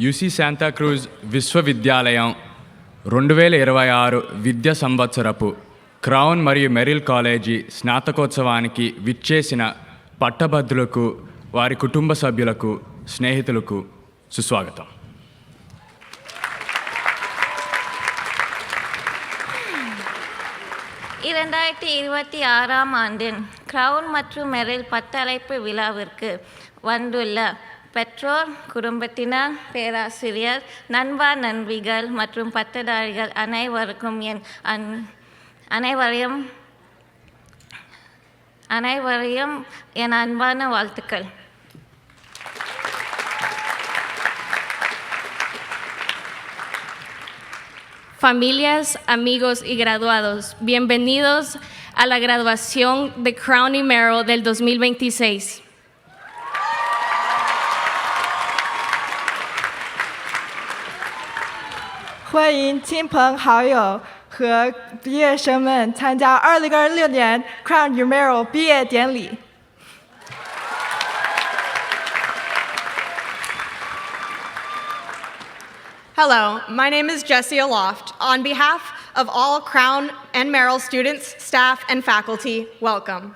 UC Shanta cruise విశ్వవిద్యాలయం 2026 విద్యా సంవత్సరపు crown మరియు మెరిల్ కాలేజీ స్నాతకోత్సవానికి విచ్చేసిన పట్టభద్రులకు, వారి కుటుంబ సభ్యులకు, స్నేహితులకు సుస్వాగతం. ஆண்டின் கிரவுன் மற்றும் மெரில் பட்டறைப்பு விழாவிற்கு வந்துள்ள பெற்றோர், குடும்பத்தினர், பேராசிரியர், நண்பா நண்பிகள் மற்றும் பட்டதாரிகள் அனைவருக்கும் என் அன்பான வாழ்த்துக்கள். Familias, amigos y graduados, bienvenidos a la graduación de Crown y Merrill del 2026. 欢迎亲朋好友和毕业生们参加2026年 Crown y Merrill 毕业典礼。Hello, my name is Jessie Aloft. On behalf of all Crown and Merrill students, staff, and faculty, welcome.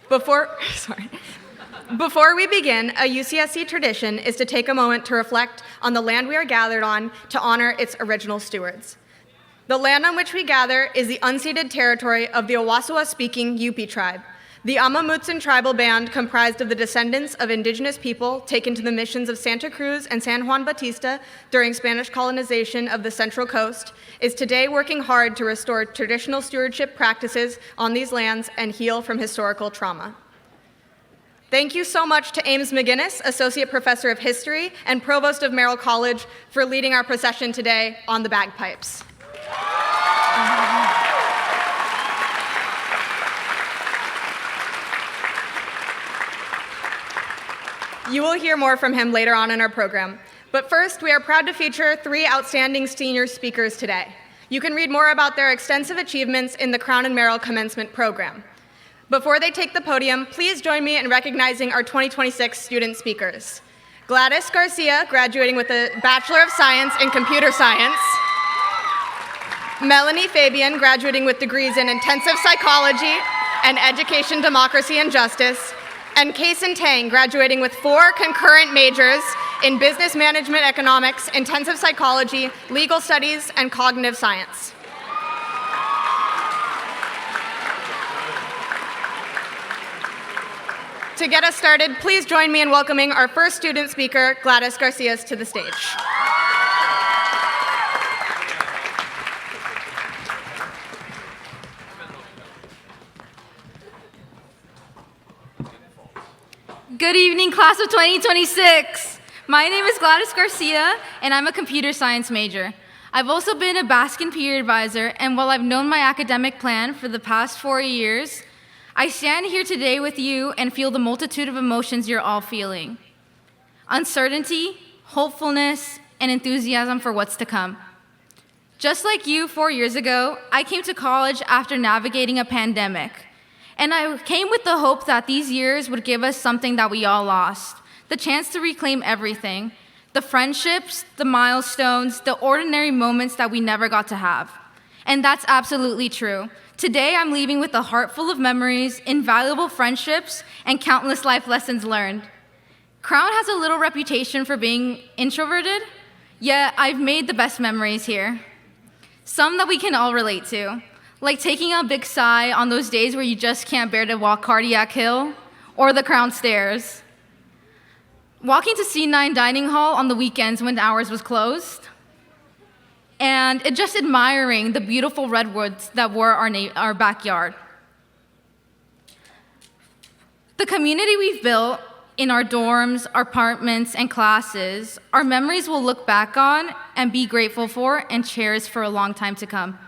Before we begin, a UCSC tradition is to take a moment to reflect on the land we are gathered on to honor its original stewards. The land on which we gather is the unceded territory of the Owasso-speaking Yupi tribe. The Amamutsan tribal band, comprised of the descendants of indigenous people taken to the missions of Santa Cruz and San Juan Bautista during Spanish colonization of the Central Coast, is today working hard to restore traditional stewardship practices on these lands and heal from historical trauma. Thank you so much to Ames McGinnis, Associate Professor of History and Provost of Merrill College, for leading our procession today on the bagpipes. You will hear more from him later on in our program. But first, we are proud to feature 3 outstanding senior speakers today. You can read more about their extensive achievements in the Crown and Merrill Commencement program. Before they take the podium, please join me in recognizing our 2026 student speakers. Gladys Garcia, graduating with a Bachelor of Science in Computer Science. Melanie Fabian, graduating with degrees in Intensive Psychology and Education, Democracy, and Justice. And Kaysen Tang, graduating with 4 concurrent majors in Business Management Economics, Intensive Psychology, Legal Studies, and Cognitive Science. To get us started, please join me in welcoming our first student speaker, Gladys Garcia, to the stage. Good evening, class of 2026. My name is Gladys Garcia, and I'm a computer science major. I've also been a Baskin peer advisor, and while I've known my academic plan for the past 4 years, I stand here today with you and feel the multitude of emotions you're all feeling. Uncertainty, hopefulness, and enthusiasm for what's to come. Just like you 4 years ago, I came to college after navigating a pandemic. And I came with the hope that these years would give us something that we all lost, the chance to reclaim everything, the friendships, the milestones, the ordinary moments that we never got to have. And that's absolutely true. Today, I'm leaving with a heart full of memories, invaluable friendships, and countless life lessons learned. Crown has a little reputation for being introverted, yet I've made the best memories here. Some that we can all relate to. Like taking a big sigh on those days where you just can't bear to walk Cardiac Hill or the Crown Stairs. Walking to C9 Dining Hall on the weekends when ours was closed. And just admiring the beautiful redwoods that were our backyard. The community we've built in our dorms, our apartments, and classes, our memories will look back on and be grateful for and cherish for a long time to come.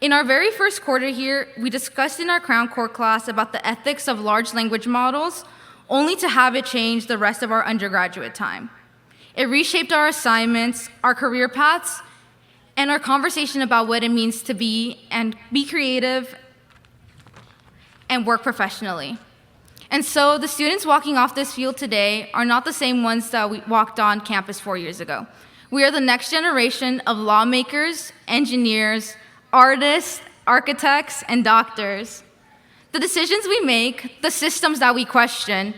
In our very first quarter here, we discussed in our Crown Core class about the ethics of large language models, only to have it change the rest of our undergraduate time. It reshaped our assignments, our career paths, and our conversation about what it means to be creative and work professionally. And so the students walking off this field today are not the same ones that we walked on campus 4 years ago. We are the next generation of lawmakers, engineers, artists, architects, and doctors. The decisions we make, the systems that we question,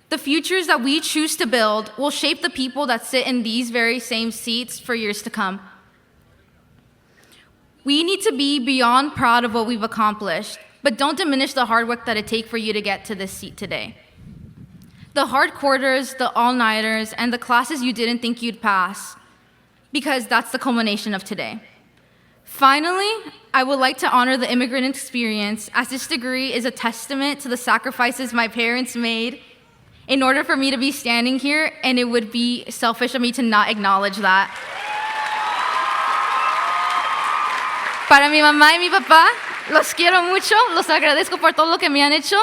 the futures that we choose to build will shape the people that sit in these very same seats for years to come. We need to be beyond proud of what we've accomplished, but don't diminish the hard work that it takes for you to get to this seat today. The hard quarters, the all-nighters, and the classes you didn't think you'd pass, because that's the culmination of today. Finally, I would like to honor the immigrant experience, as this degree is a testament to the sacrifices my parents made in order for me to be standing here, and it would be selfish of me to not acknowledge that. Para mi mamá y mi papá, los quiero mucho, los agradezco por todo lo que me han hecho.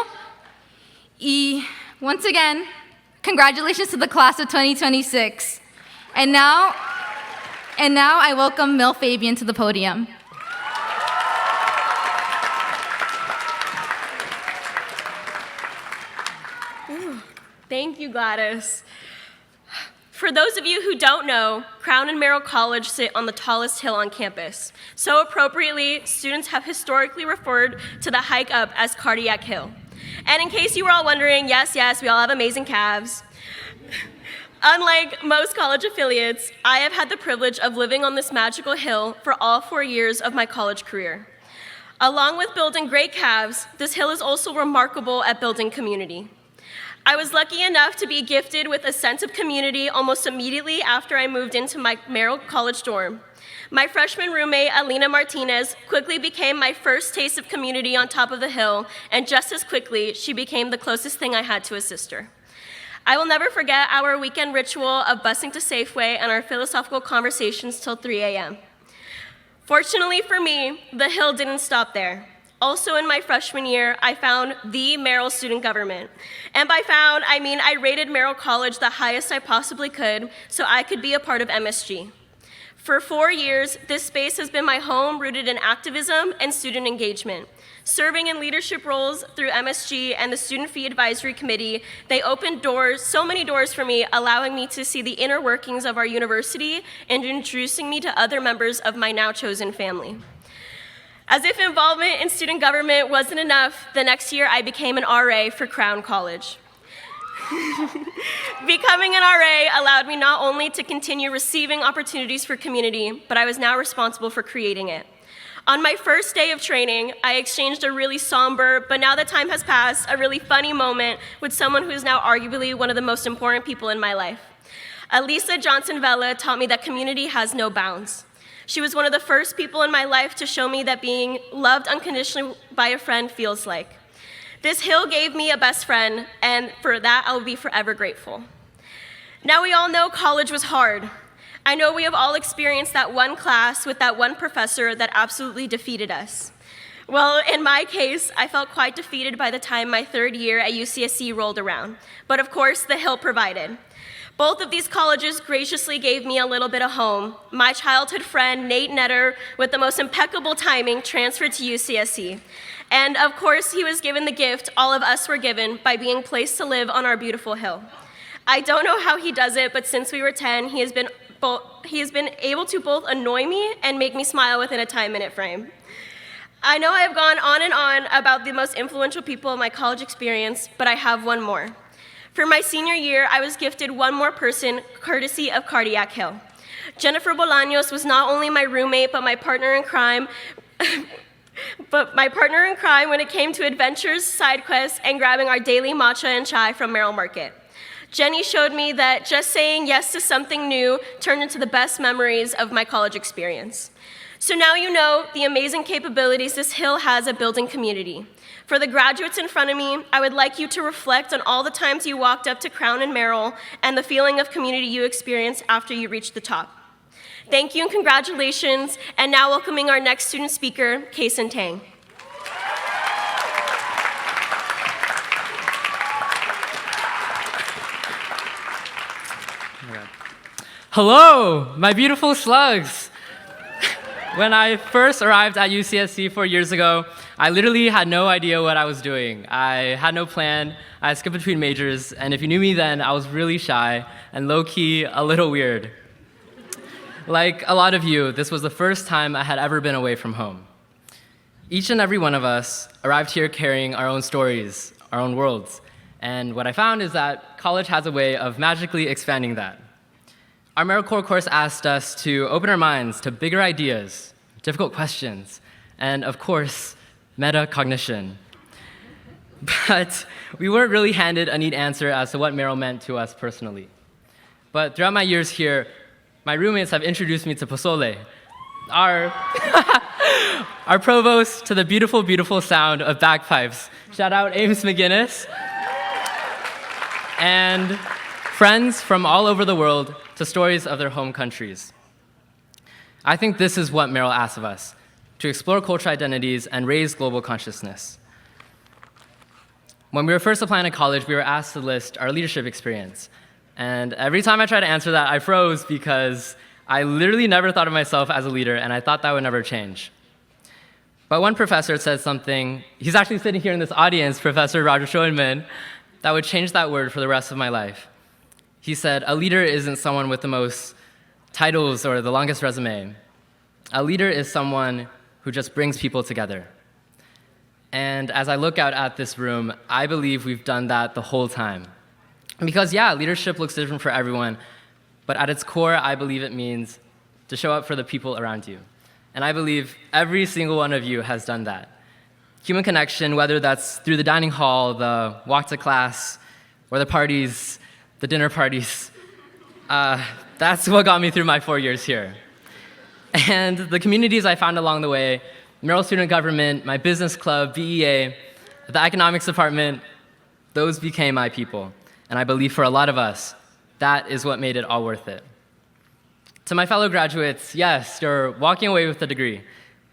Y once again, congratulations to the class of 2026. And now I welcome Mel Fabian to the podium. Thank you, Gladys. For those of you who don't know, Crown and Merrill College sit on the tallest hill on campus. So appropriately, students have historically referred to the hike up as Cardiac Hill. And in case you were all wondering, yes, we all have amazing calves. Unlike most college affiliates, I have had the privilege of living on this magical hill for all 4 years of my college career. Along with building great calves, this hill is also remarkable at building community. I was lucky enough to be gifted with a sense of community almost immediately after I moved into my Merrill College dorm. My freshman roommate, Alina Martinez, quickly became my first taste of community on top of the hill, and just as quickly, she became the closest thing I had to a sister. I will never forget our weekend ritual of busing to Safeway and our philosophical conversations till 3 a.m. Fortunately for me, the hill didn't stop there. Also in my freshman year, I found the Merrill student government. And by found, I mean I rated Merrill College the highest I possibly could so I could be a part of MSG. For 4 years, this space has been my home, rooted in activism and student engagement. Serving in leadership roles through MSG and the Student Fee Advisory Committee, they opened doors, so many doors for me, allowing me to see the inner workings of our university and introducing me to other members of my now chosen family. As if involvement in student government wasn't enough, the next year I became an RA for Crown College. Becoming an RA allowed me not only to continue receiving opportunities for community, but I was now responsible for creating it. On my first day of training, I exchanged a really somber, but now that time has passed, a really funny moment with someone who is now arguably one of the most important people in my life. Elisa Johnson Vela taught me that community has no bounds. She was one of the first people in my life to show me that being loved unconditionally by a friend feels like. This hill gave me a best friend, and for that I will be forever grateful. Now we all know college was hard. I know we have all experienced that one class with that one professor that absolutely defeated us. Well, in my case, I felt quite defeated by the time my third year at UCSC rolled around. But of course, the hill provided. Both of these colleges graciously gave me a little bit of home. My childhood friend, Nate Netter, with the most impeccable timing, transferred to UCSC. And of course, he was given the gift all of us were given by being placed to live on our beautiful hill. I don't know how he does it, but since we were 10, he has been able to both annoy me and make me smile within a 10-minute frame. I know I have gone on and on about the most influential people of my college experience, but I have one more. For my senior year, I was gifted one more person, courtesy of Cardiac Hill. Jennifer Bolaños was not only my roommate, but my partner in crime, when it came to adventures, side quests, and grabbing our daily matcha and chai from Merrill Market. Jenny showed me that just saying yes to something new turned into the best memories of my college experience. So now you know the amazing capabilities this hill has at building community. For the graduates in front of me, I would like you to reflect on all the times you walked up to Crown and Merrill and the feeling of community you experienced after you reached the top. Thank you and congratulations, and now welcoming our next student speaker, Kason Tang. Hello, my beautiful slugs. When I first arrived at UCSC 4 years ago, I literally had no idea what I was doing. I had no plan. I skipped between majors, and if you knew me then, I was really shy and low-key a little weird. Like a lot of you, this was the first time I had ever been away from home. Each and every one of us arrived here carrying our own stories, our own worlds, and what I found is that college has a way of magically expanding that. Our Merrill Core course asked us to open our minds to bigger ideas, difficult questions, and of course, metacognition. But we weren't really handed a neat answer as to what Merrill meant to us personally. But throughout my years here, my roommates have introduced me to pozole, our provost, to the beautiful, beautiful sound of bagpipes. Shout out Ames McGinnis. And friends from all over the world to stories of their home countries. I think this is what Merrill asks of us, to explore cultural identities and raise global consciousness. When we were first applying to college, we were asked to list our leadership experience. And every time I tried to answer that, I froze because I literally never thought of myself as a leader, and I thought that would never change. But one professor said something, he's actually sitting here in this audience, Professor Roger Schoenman, that would change that word for the rest of my life. He said, a leader isn't someone with the most titles or the longest resume. A leader is someone who just brings people together. And as I look out at this room, I believe we've done that the whole time. Because yeah, leadership looks different for everyone, but at its core, I believe it means to show up for the people around you. And I believe every single one of you has done that. Human connection, whether that's through the dining hall, the walk to class, or the parties, the dinner parties, that's what got me through my 4 years here. And the communities I found along the way, Merrill Student Government, my business club, BEA, the economics department, those became my people. And I believe for a lot of us, that is what made it all worth it. To my fellow graduates, yes, you're walking away with a degree,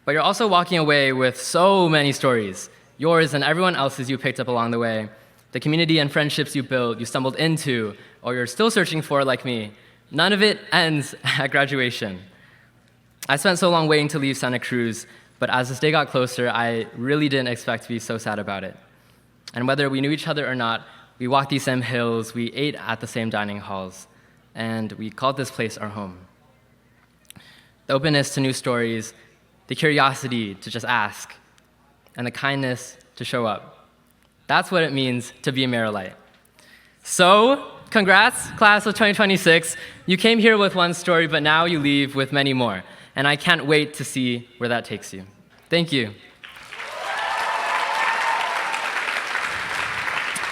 but you're also walking away with so many stories, yours and everyone else's you picked up along the way, the community and friendships you built, you stumbled into, or you're still searching for like me. None of it ends at graduation. I spent so long waiting to leave Santa Cruz, but as this day got closer, I really didn't expect to be so sad about it. And whether we knew each other or not, we walked these same hills, we ate at the same dining halls, and we called this place our home. The openness to new stories, the curiosity to just ask, and the kindness to show up. That's what it means to be a Merrillite. So, congrats, class of 2026. You came here with one story, but now you leave with many more. And I can't wait to see where that takes you. Thank you.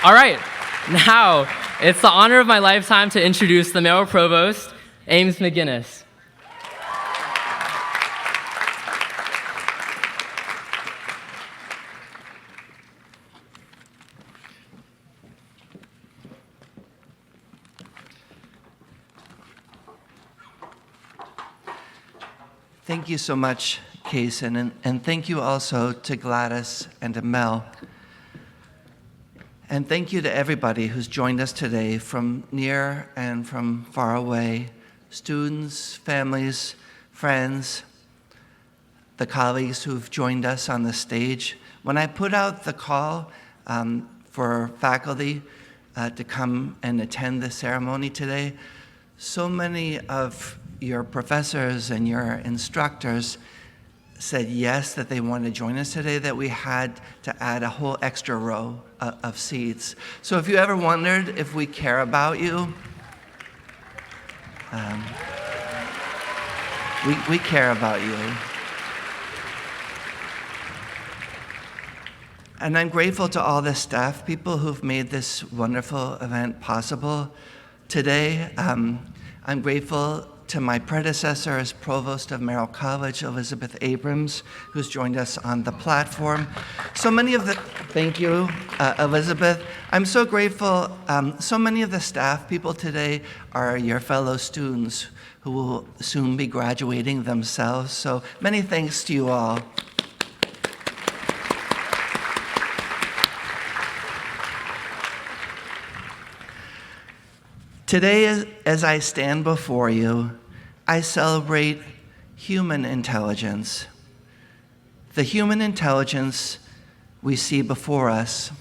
All right, now it's the honor of my lifetime to introduce the Merrill Provost, Ames McGinnis. Thank you so much, Kason, and thank you also to Gladys and to Mel. And thank you to everybody who's joined us today from near and from far away, students, families, friends, the colleagues who've joined us on the stage. When I put out the call for faculty to come and attend the ceremony today, so many of your professors and your instructors said yes, that they wanted to join us today, that we had to add a whole extra row of seats. So if you ever wondered if we care about you, we care about you. And I'm grateful to all the staff people who've made this wonderful event possible today. I'm grateful to my predecessor as Provost of Merrill College, Elizabeth Abrams, who's joined us on the platform. So many of the, thank you, Elizabeth. I'm so grateful. So many of the staff people today are your fellow students who will soon be graduating themselves. So many thanks to you all. Today, as I stand before you, I celebrate human intelligence. The human intelligence we see before us,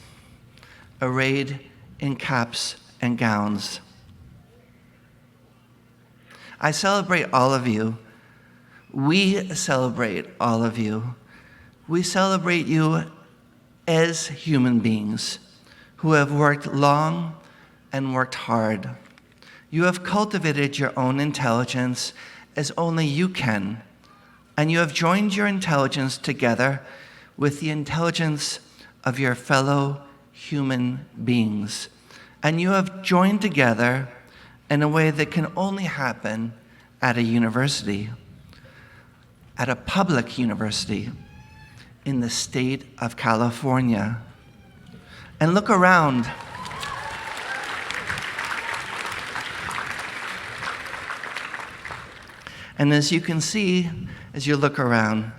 arrayed in caps and gowns. I celebrate all of you. We celebrate all of you. We celebrate you as human beings who have worked long and worked hard. You have cultivated your own intelligence as only you can, and you have joined your intelligence together with the intelligence of your fellow human beings. And you have joined together in a way that can only happen at a university, at a public university in the state of California. And look around. And as you can see, as you look around,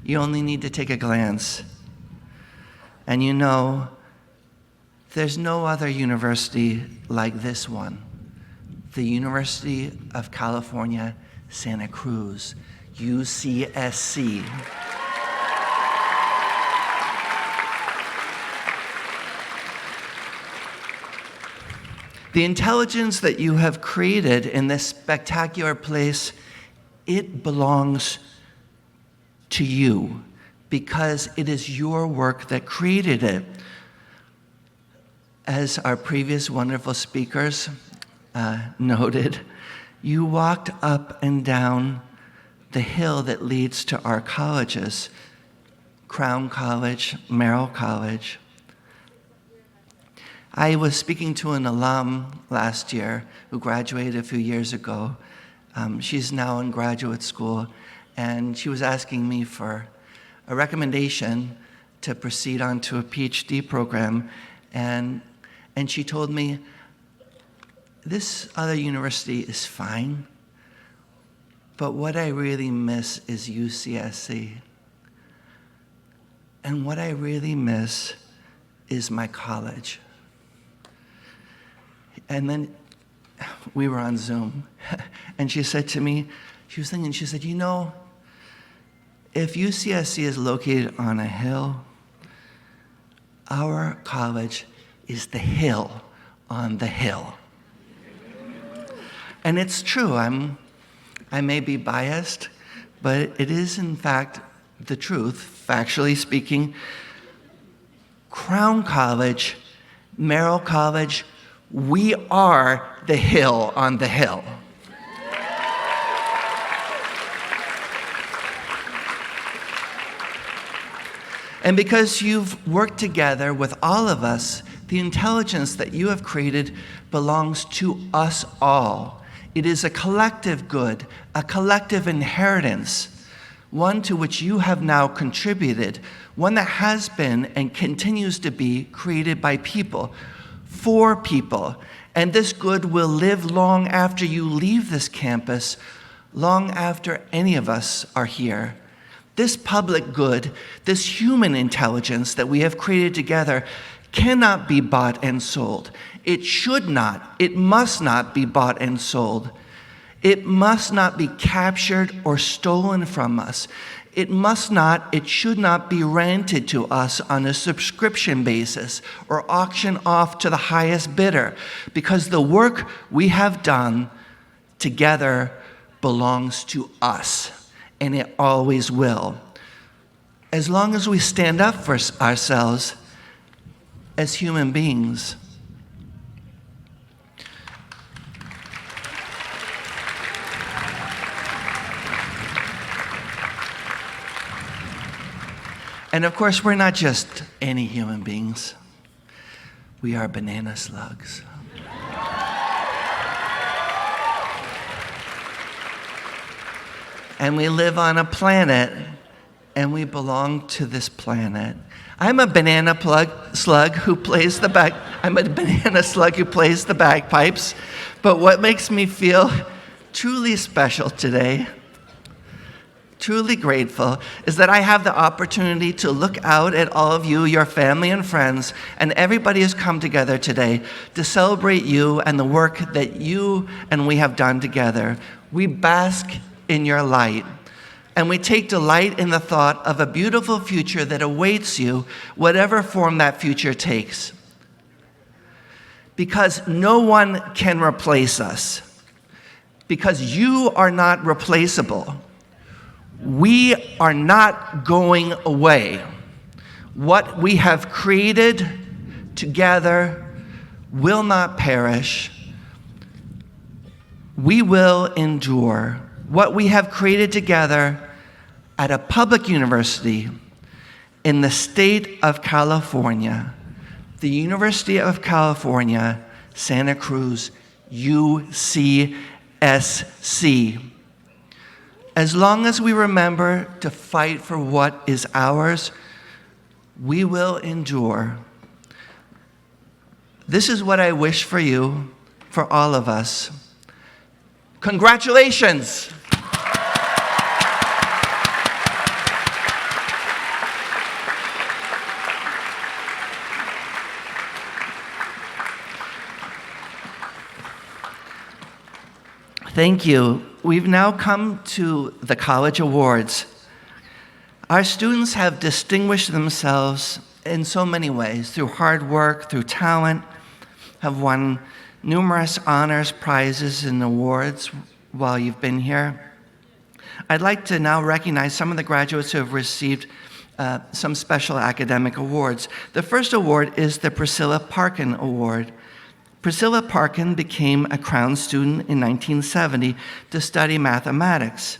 you only need to take a glance. And you know there's no other university like this one, the University of California, Santa Cruz, UCSC. The intelligence that you have created in this spectacular place, it belongs to you because it is your work that created it. As our previous wonderful speakers noted, you walked up and down the hill that leads to our colleges, Crown College, Merrill College. I was speaking to an alum last year who graduated a few years ago. She's now in graduate school, and she was asking me for a recommendation to proceed on to a PhD program, and she told me, this other university is fine, but what I really miss is UCSC. And what I really miss is my college. And then we were on Zoom, and she said to me, she was thinking, she said, you know, if UCSC is located on a hill, our college is the hill on the hill. And it's true, I may be biased, but it is in fact the truth, factually speaking. Crown College, Merrill College, we are the hill on the hill. And because you've worked together with all of us, the intelligence that you have created belongs to us all. It is a collective good, a collective inheritance, one to which you have now contributed, one that has been and continues to be created by people, for people. And this good will live long after you leave this campus, long after any of us are here. This public good, this human intelligence that we have created together cannot be bought and sold. It should not, it must not be bought and sold. It must not be captured or stolen from us. It must not, it should not be rented to us on a subscription basis or auctioned off to the highest bidder, because the work we have done together belongs to us, and it always will. As long as we stand up for ourselves as human beings. And of course, we're not just any human beings. We are banana slugs. And we live on a planet, and we belong to this planet. I'm a banana slug who plays the bagpipes, but what makes me feel truly special today, truly grateful, is that I have the opportunity to look out at all of you, your family and friends, and everybody who's come together today to celebrate you and the work that you and we have done together. We bask in your light. and we take delight in the thought of a beautiful future that awaits you, whatever form that future takes. Because no one can replace us. Because you are not replaceable. We are not going away. What we have created together will not perish. We will endure. What we have created together at a public university in the state of California, the University of California, Santa Cruz, UCSC. As long as we remember to fight for what is ours, we will endure. This is what I wish for you, for all of us. Congratulations! Thank you. We've now come to the College Awards. Our students have distinguished themselves in so many ways, through hard work, through talent, have won numerous honors, prizes, and awards while you've been here. I'd like to now recognize some of the graduates who have received some special academic awards. The first award is the Priscilla Parkin Award. Priscilla Parkin became a Crown student in 1970 to study mathematics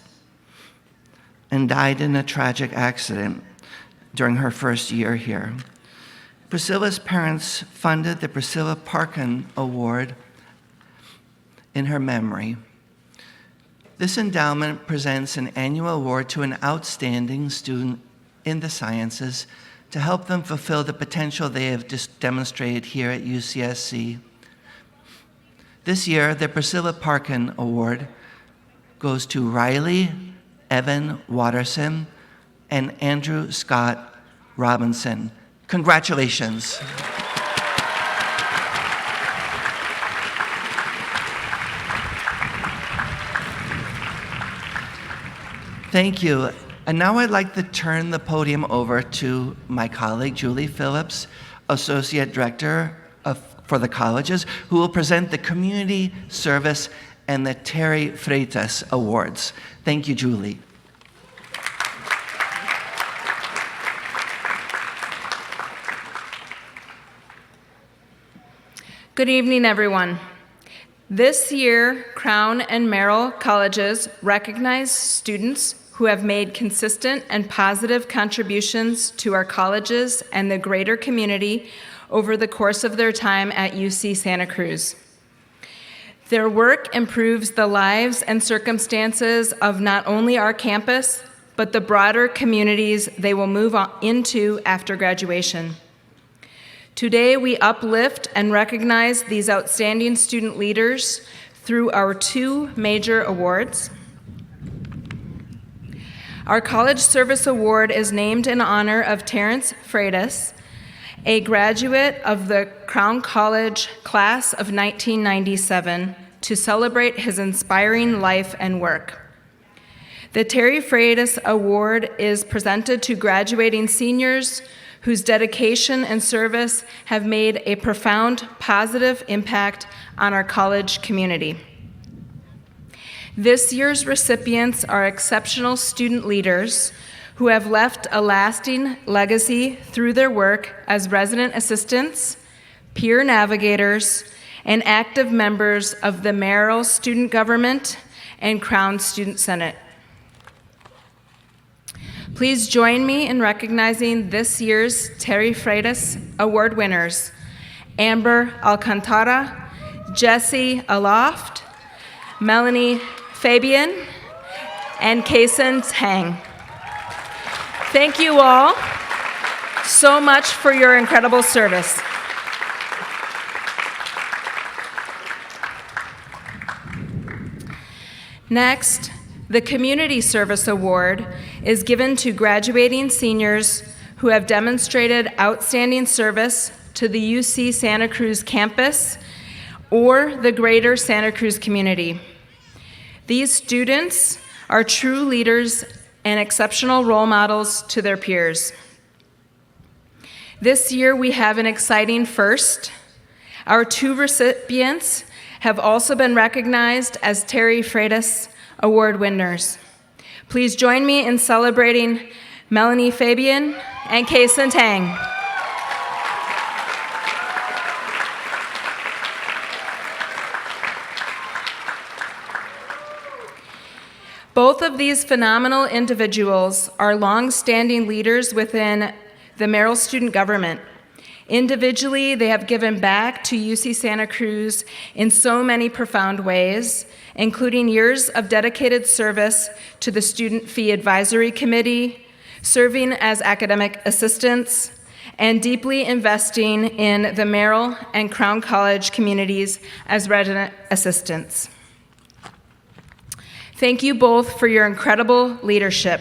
and died in a tragic accident during her first year here. Priscilla's parents funded the Priscilla Parkin Award in her memory. This endowment presents an annual award to an outstanding student in the sciences to help them fulfill the potential they have demonstrated here at UCSC. This year, the Priscilla Parkin Award goes to Riley Evan Watterson and Andrew Scott Robinson. Congratulations. Thank you. And now I'd like to turn the podium over to my colleague, Julie Phillips, Associate Director for the colleges, who will present the Community Service and the Terry Freitas Awards. Thank you, Julie. Good evening, everyone. This year, Crown and Merrill colleges recognize students who have made consistent and positive contributions to our colleges and the greater community over the course of their time at UC Santa Cruz. Their work improves the lives and circumstances of not only our campus, but the broader communities they will move into after graduation. Today, we uplift and recognize these outstanding student leaders through our two major awards. Our College Service Award is named in honor of Terrence Freitas, a graduate of the Crown College class of 1997, to celebrate his inspiring life and work. The Terry Freitas Award is presented to graduating seniors whose dedication and service have made a profound positive impact on our college community. This year's recipients are exceptional student leaders who have left a lasting legacy through their work as resident assistants, peer navigators, and active members of the Merrill Student Government and Crown Student Senate. Please join me in recognizing this year's Terry Freitas Award winners: Amber Alcantara, Jesse Aloft, Melanie Fabian, and Kason Tang. Thank you all so much for your incredible service. Next, the Community Service Award is given to graduating seniors who have demonstrated outstanding service to the UC Santa Cruz campus or the greater Santa Cruz community. These students are true leaders and exceptional role models to their peers. This year, we have an exciting first. Our 2 recipients have also been recognized as Terry Freitas Award winners. Please join me in celebrating Melanie Fabian and Kason Tang. Both of these phenomenal individuals are long-standing leaders within the Merrill student government. Individually, they have given back to UC Santa Cruz in so many profound ways, including years of dedicated service to the Student Fee Advisory Committee, serving as academic assistants, and deeply investing in the Merrill and Crown College communities as resident assistants. Thank you both for your incredible leadership.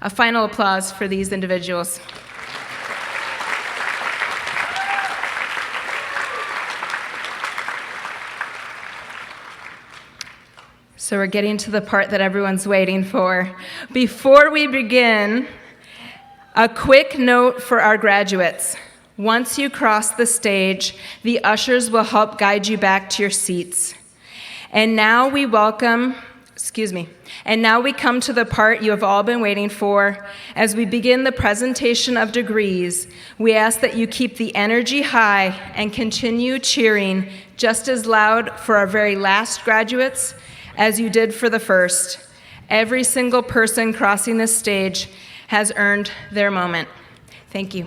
A final applause for these individuals. So we're getting to the part that everyone's waiting for. Before we begin, a quick note for our graduates. Once you cross the stage, the ushers will help guide you back to your seats. And now we come to the part you have all been waiting for. As we begin the presentation of degrees, we ask that you keep the energy high and continue cheering just as loud for our very last graduates as you did for the first. Every single person crossing this stage has earned their moment. Thank you.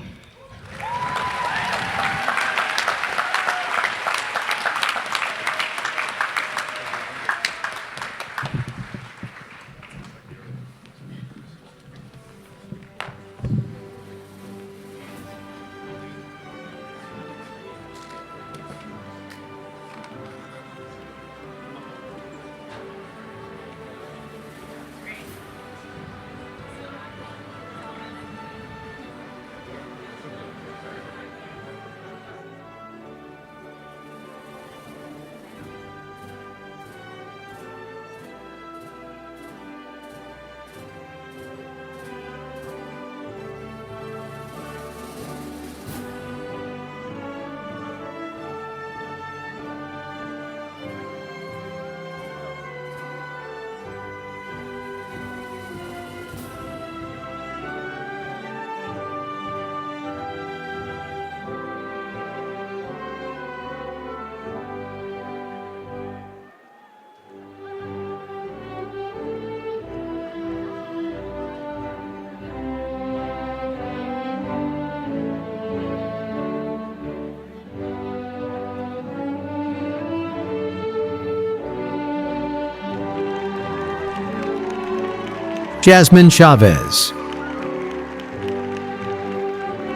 Jasmine Chavez.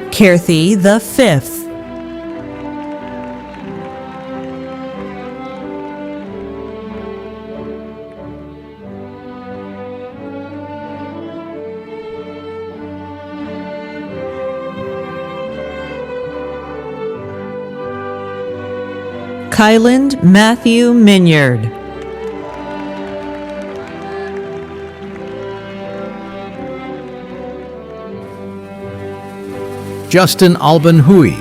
Kirthy the Fifth. Kyland Matthew Minyard. Justin Alban Hui.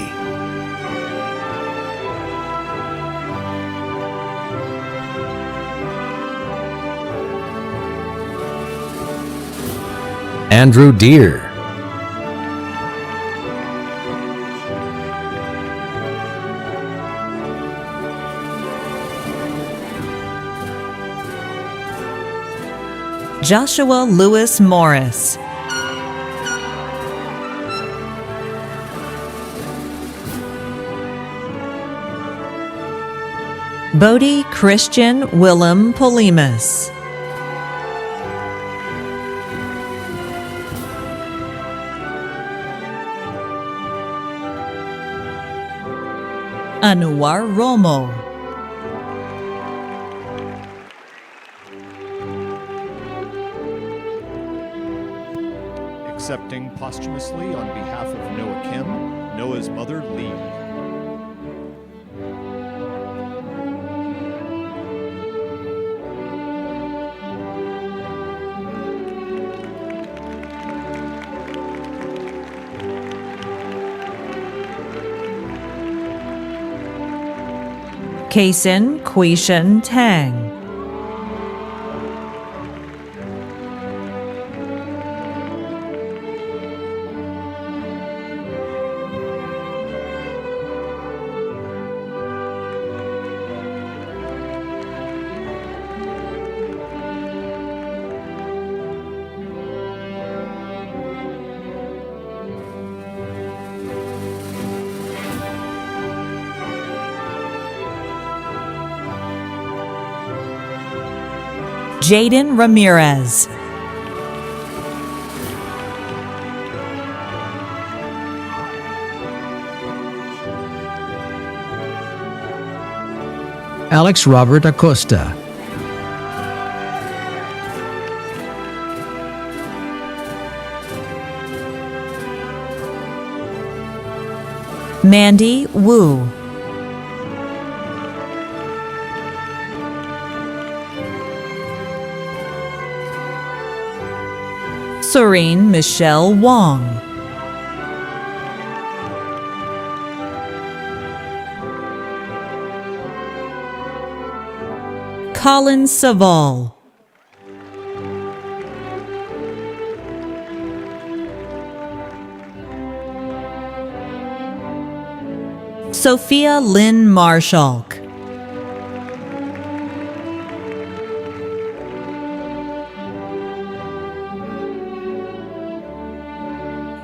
Andrew Deere. Joshua Lewis Morris. Bodie Christian Willem Polimas. Anwar Romo. Accepting posthumously on behalf of Noah Kim, Noah's mother, Lee. Kason Quishan Tang. Jaden Ramirez. Alex Robert Acosta. Mandy Wu. Serene Michelle Wong. Colin Saval. Sophia Lynn Marshalk.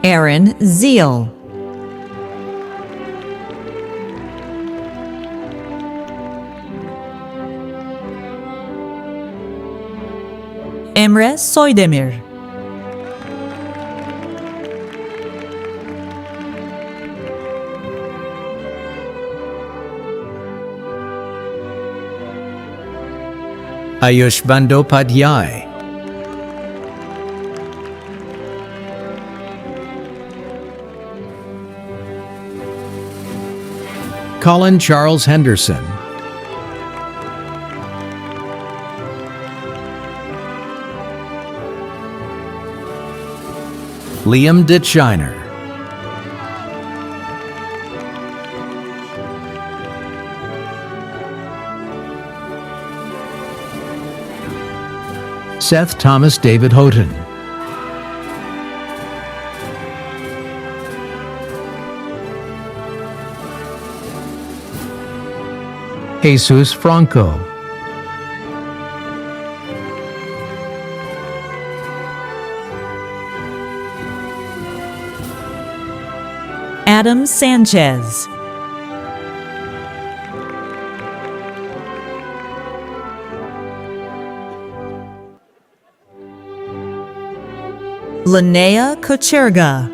Aaron Zeal. Emre Soydemir. Ayush Bandyopadhyay. Colin Charles Henderson. Liam Ditshiner. Seth Thomas David Houghton. Jesus Franco. Adam Sanchez. Linnea Kocherga.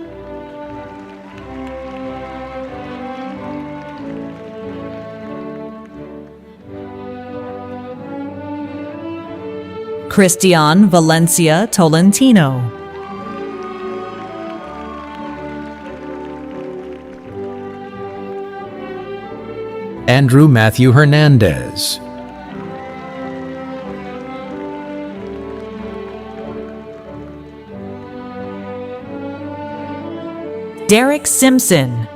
Christian Valencia Tolentino. Andrew Matthew Hernandez. Derek Simpson.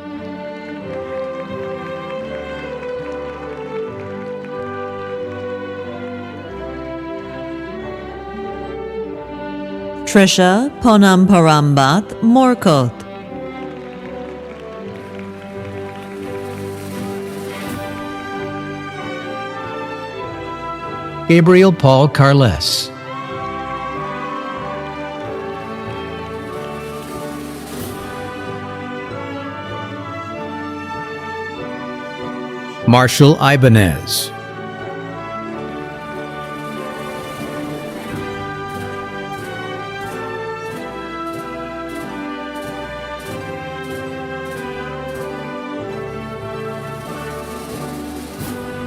Trisha Ponamparambat Morkot. Gabriel Paul Carles. Marshall Ibanez.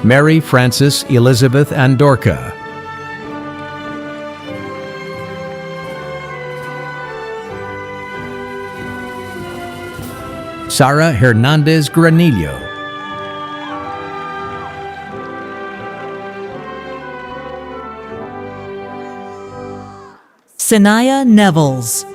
Mary Frances Elizabeth Andorca. Sara Hernandez Granillo. Sanaya Nevels.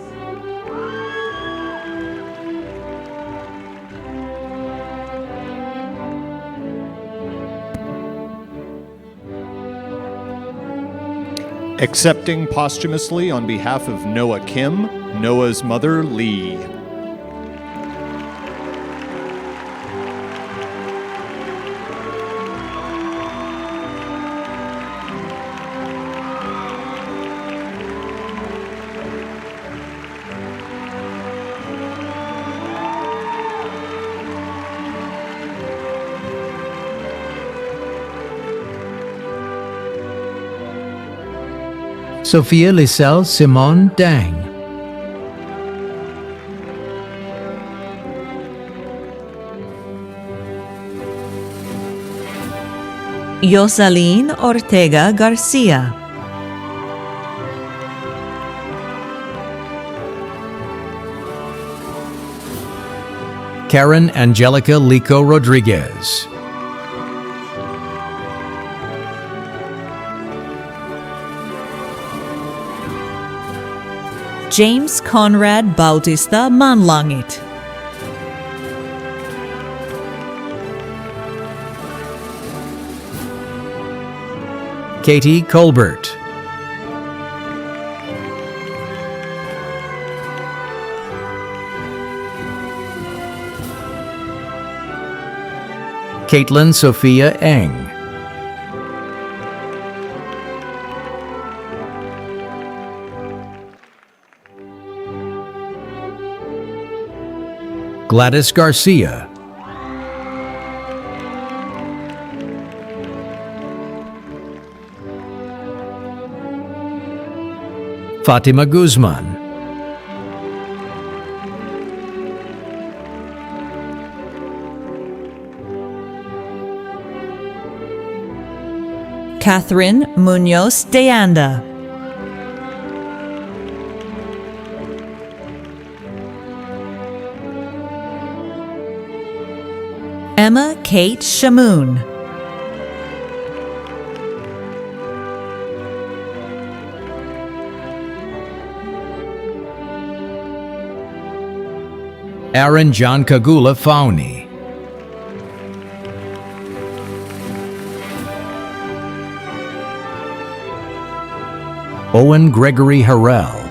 Accepting posthumously on behalf of Noah Kim, Noah's mother, Lee. Sophia Lisel Simon Dang. Yosalin Ortega Garcia. Karen Angelica Lico Rodriguez. James Conrad Bautista Manlangit. Katie Colbert. Caitlin Sophia Eng. Gladys Garcia. Fatima Guzman. Catherine Munoz de Anda. Emma Kate Shamoon. Aaron John Kagula Fauni. Owen Gregory Harrell.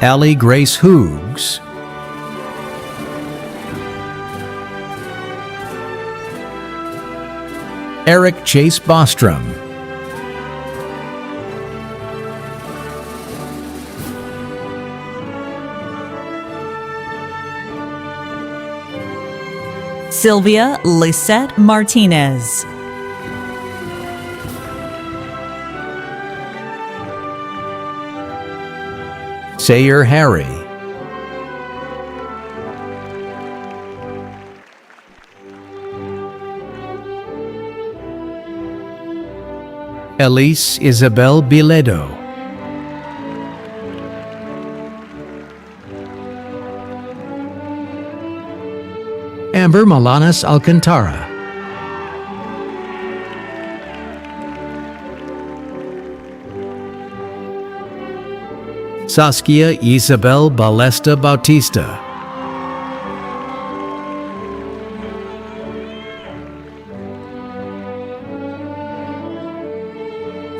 Allie Grace Hoogs. Eric Chase Bostrom. Sylvia Lisette Martinez. Sayer Harry. Elise Isabel Biledo. Amber Malanas Alcantara. Saskia Isabel Balesta Bautista.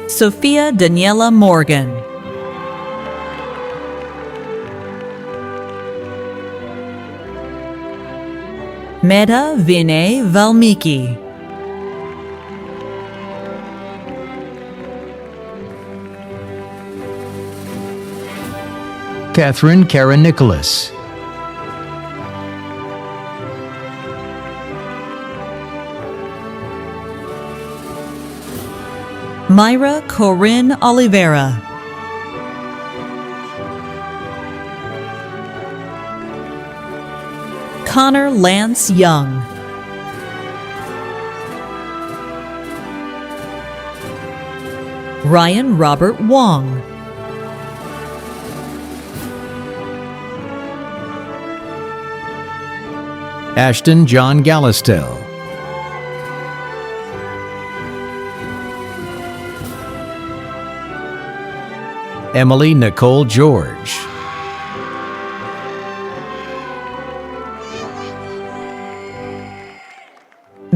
Sophia Daniela Morgan. Meta Vinay Valmiki. Catherine Karen Nicholas. Myra Corinne Oliveira. Connor Lance Young. Ryan Robert Wong. Ashton John Gallistel. Emily Nicole George.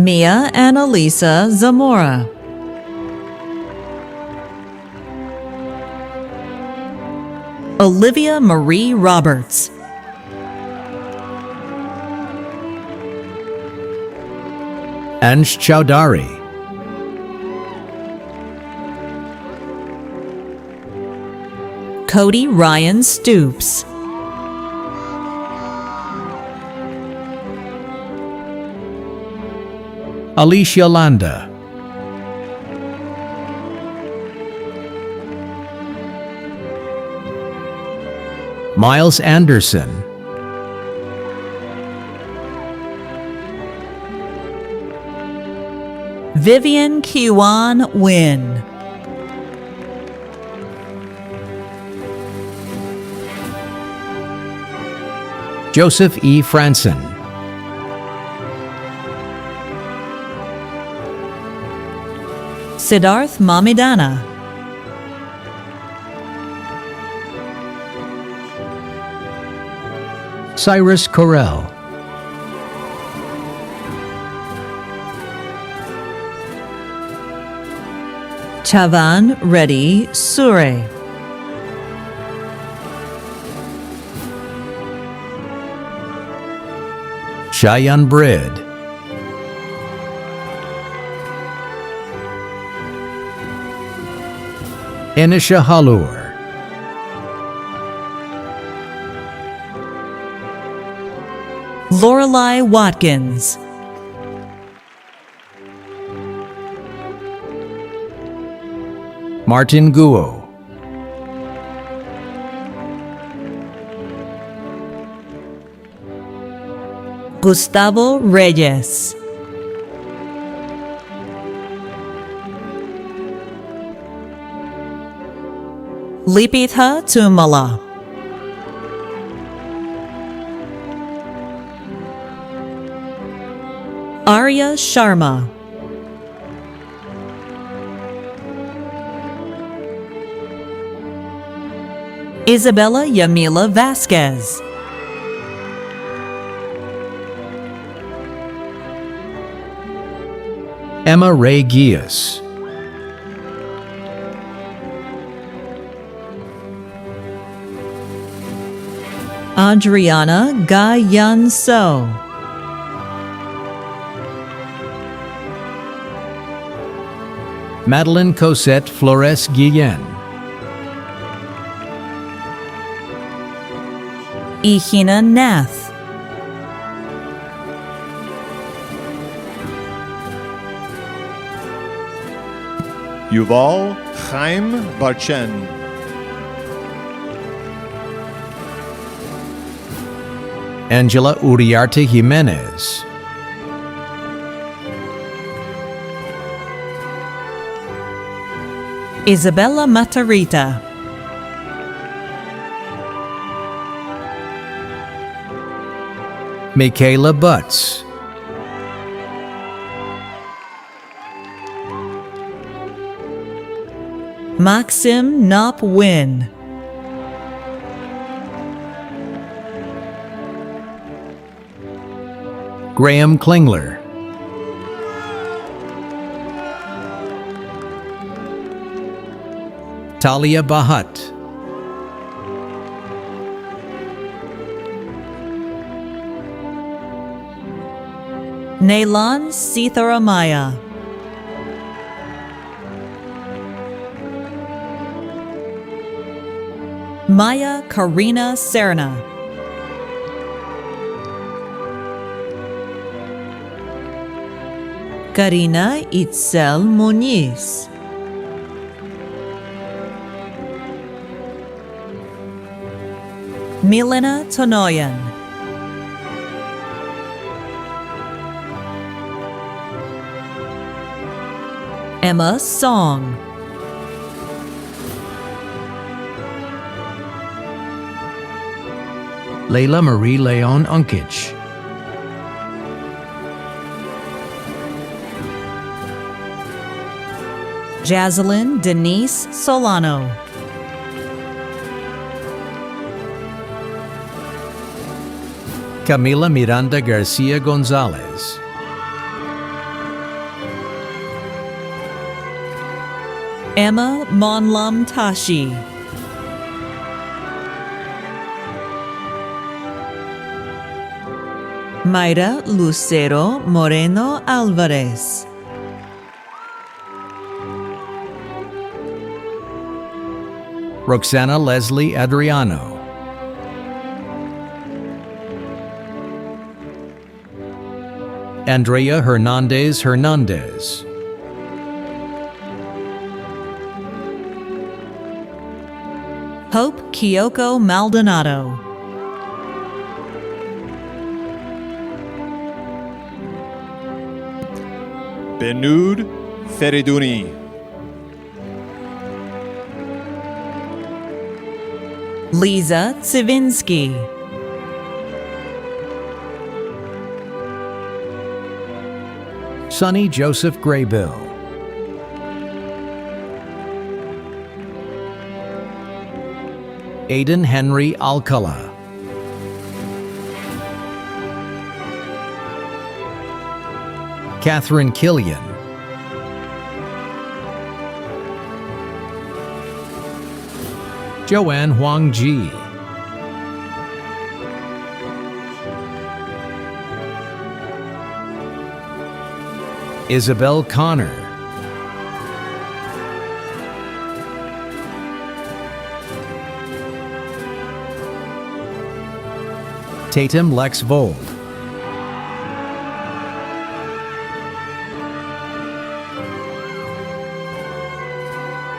Mia Annalisa Zamora. Olivia Marie Roberts. Ansh Chowdhury. Cody Ryan Stoops. Alicia Landa. Miles Anderson. Vivian Kiwan Wynn. Joseph E. Franson. Siddharth Mamidana. Cyrus Correll. Chavan Reddy Sure. Shayan Brid. Enisha Halur. Lorelei Watkins. Martin Guo. Gustavo Reyes. Lipitha Tumala. Arya Sharma. Isabella Yamila Vasquez. Emma Ray Gias. Adriana Gayan So. Madeline Cosette Flores Guillen. Ihina Nath. Yuval Chaim Barchen. Angela Uriarte Jimenez. Isabella Matarita. Michaela Butts. Maxim Nop Win. Graham Klingler. Talia Bahat. Nailan Sitharamaya. Maya Karina Serna. Karina Itzel Muniz. Milena Tonoyan. Emma Song. Leila Marie Leon Unkich. Jazelyn Denise Solano. Camila Miranda Garcia Gonzalez. Emma Monlam Tashi. Mayra Lucero Moreno Alvarez. Roxana Leslie Adriano. Andrea Hernandez Hernandez. Hope Kyoko Maldonado. Benud Feriduni. Lisa Tsivinsky. Sonny Joseph Graybill. Aidan Henry Alcala. Catherine Killian. Joanne Huang Ji. Isabel Connor. Tatum Lex Vold.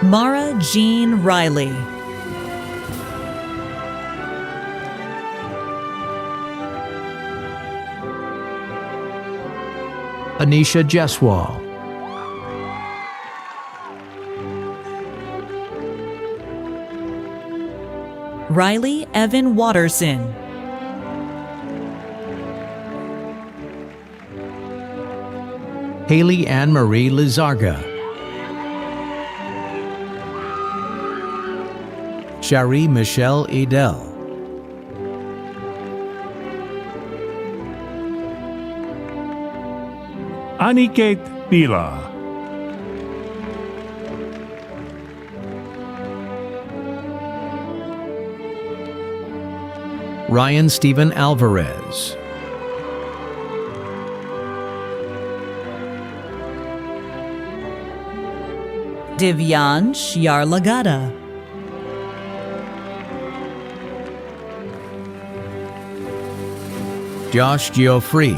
Mara Jean Riley. Anisha Jeswal. Riley Evan Watterson. Haley Ann Marie Lizarga. Shari Michelle Edel. Aniket Pila. Ryan Stephen Alvarez. Divyansh Yarlagada. Josh Geoffrey.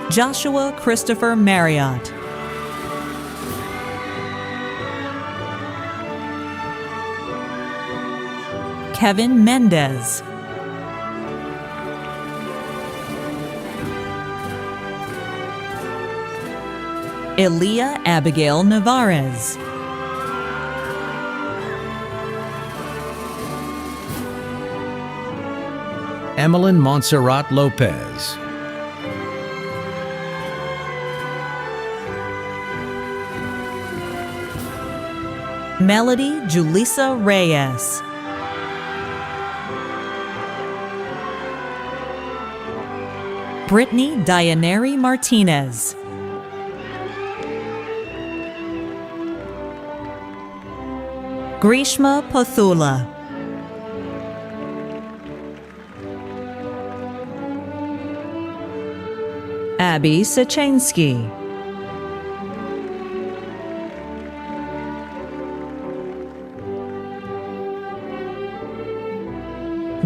Joshua Christopher Marriott. Kevin Mendez. Elia Abigail Navarez. Emmeline Montserrat Lopez. Melody Julissa Reyes. Brittany Dianeri Martinez. Grishma Pothula. Abby Sachansky.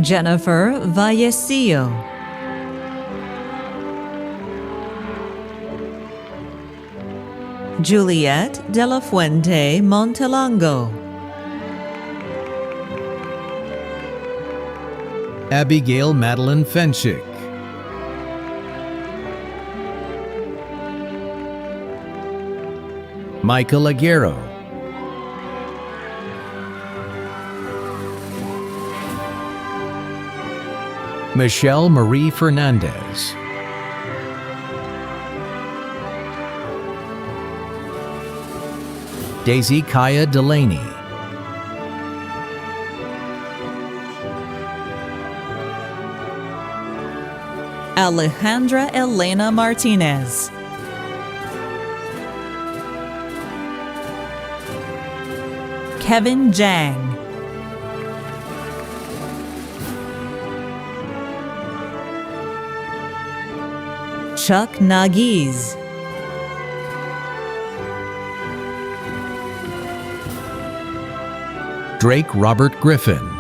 Jennifer Vallecillo. Juliet de la Fuente Montelango. Abigail Madeline Fenchick. Michael Aguero. Michelle Marie Fernandez. Daisy Kaya Delaney. Alejandra Elena Martinez. Kevin Jang. Chuck Nagiz. Drake Robert Griffin.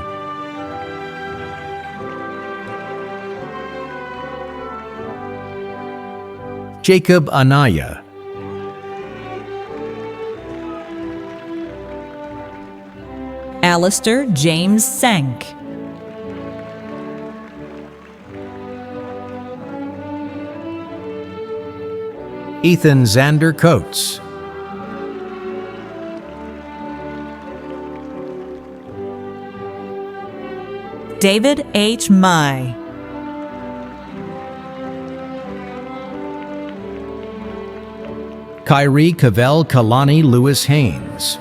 Jacob Anaya. Alistair James Sank. Ethan Xander Coates. David H. Mai. Kyrie Cavell Kalani Lewis Haynes.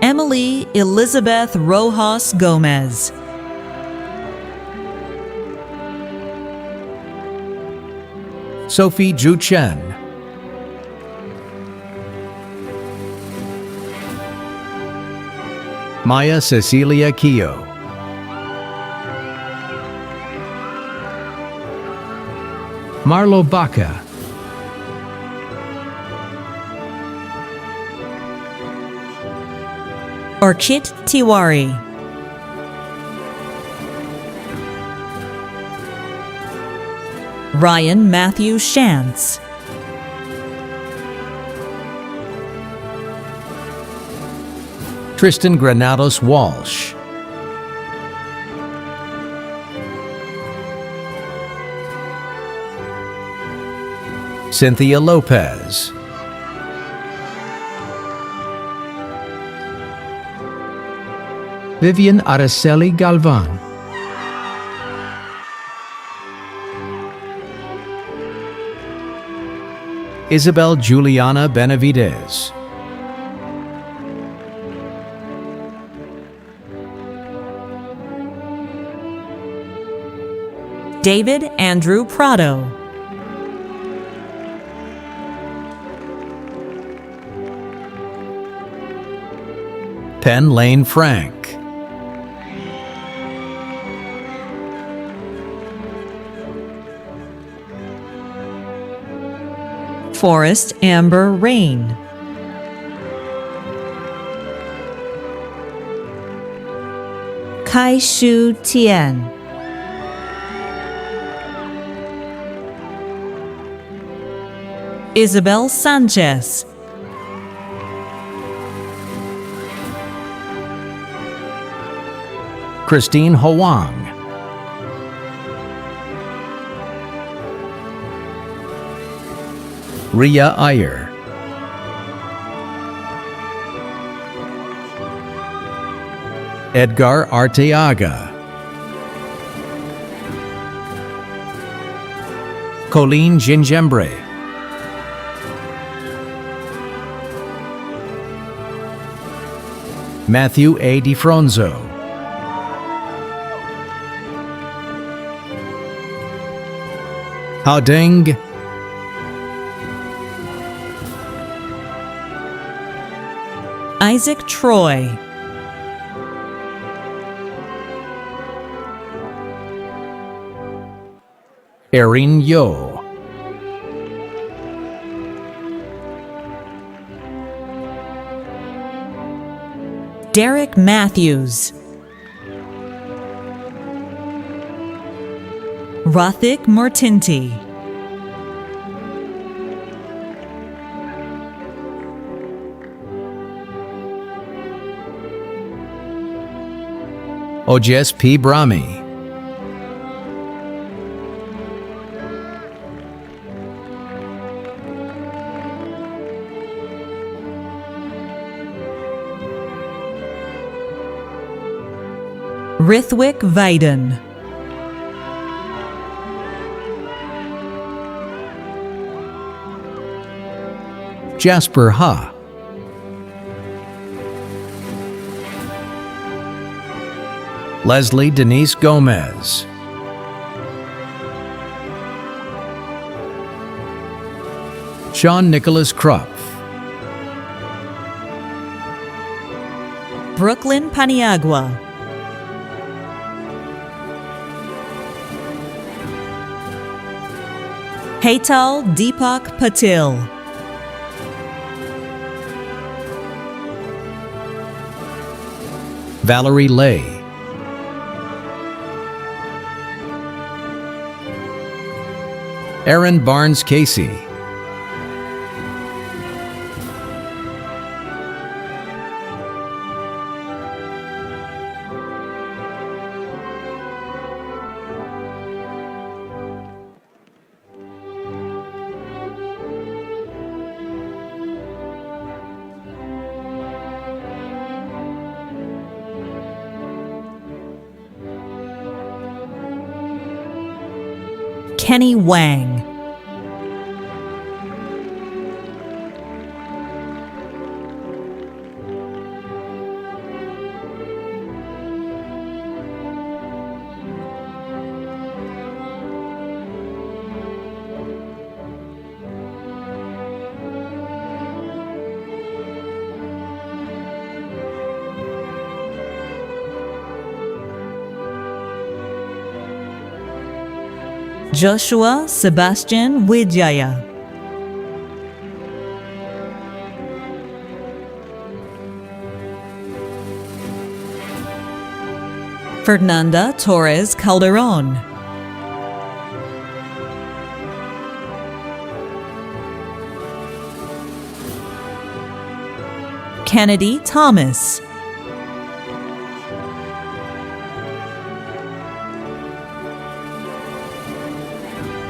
Emily Elizabeth Rojas Gomez. Sophie Ju Chen. Maya Cecilia Keogh. Marlo Baca. Orchit Tiwari. Ryan Matthew Shantz. Tristan Granados Walsh. Cynthia Lopez. Vivian Araceli Galvan. Isabel Juliana Benavidez. David Andrew Prado. Penn Lane Frank. Forrest Amber Rain. Kai Shu Tian. Isabel Sanchez. Christine Hoang. Ria Iyer. Edgar Arteaga. Colleen Gingembre. Matthew A. DiFronzo. Haodeng. Isaac Troy. Erin Yo. Derek Matthews. Rathik Mortinti. Ojes P. Brahmi. Rithwik Vaiden. Jasper Ha. Leslie Denise Gomez. Sean Nicholas Krupp. Brooklyn Paniagua. Hetal Deepak Patil. Valerie Lay. Aaron Barnes Casey. Kenny Wang. Joshua Sebastian Wijaya. Fernanda Torres Calderon. Kennedy Thomas.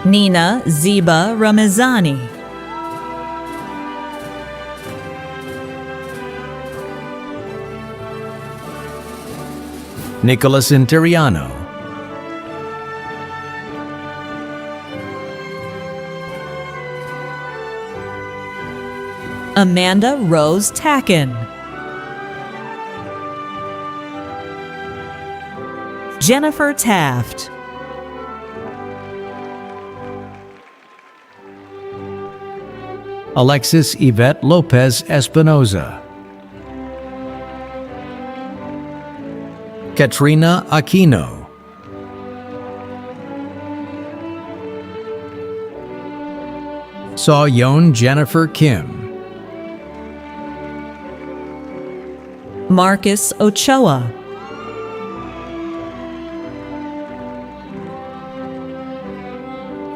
Nina Ziba Ramazani. Nicholas Interiano. Amanda Rose Tacken. Jennifer Taft. Alexis Yvette Lopez Espinoza. Katrina Aquino. Saw-Yon Jennifer Kim. Marcus Ochoa.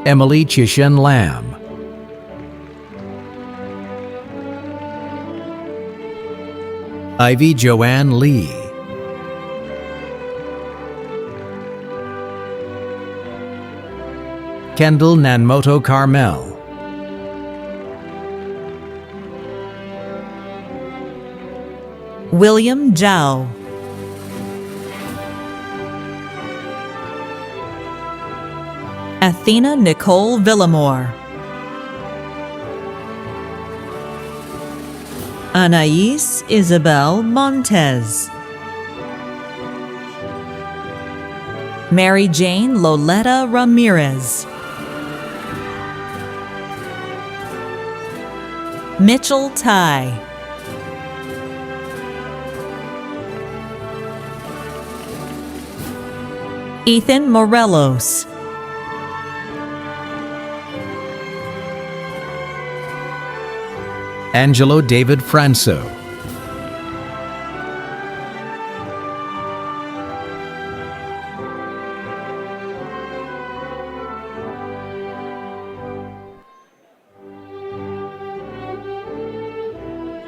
Emily Chishen Lamb. Ivy Joanne Lee. Kendall Nanmoto Carmel. William Zhao. Athena Nicole Villamore. Anais Isabel Montez. Mary Jane Loletta Ramirez. Mitchell Ty. Ethan Morelos. Angelo David Franco.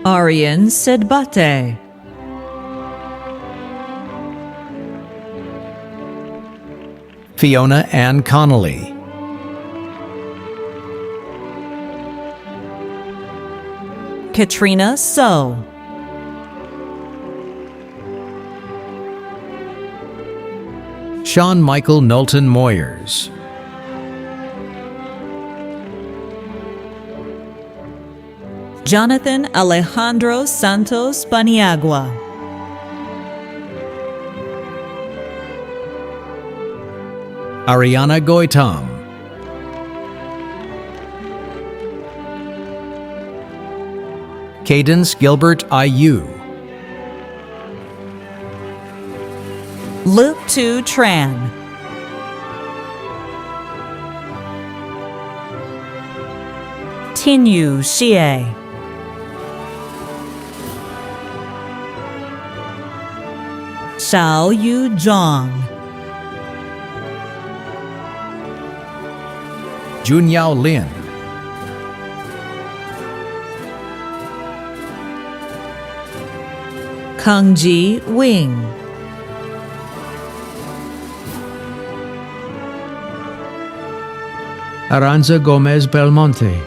Arian Sedbate. Fiona Ann Connolly. Katrina So. Sean Michael Knowlton Moyers. Jonathan Alejandro Santos Paniagua. Ariana Goitam, Cadence Gilbert Ayu, Luke Tu Tran, Tinyu Xie, Xiao Yu Zhang, Junyao Lin, Kangji Wing, Aranza Gomez Belmonte,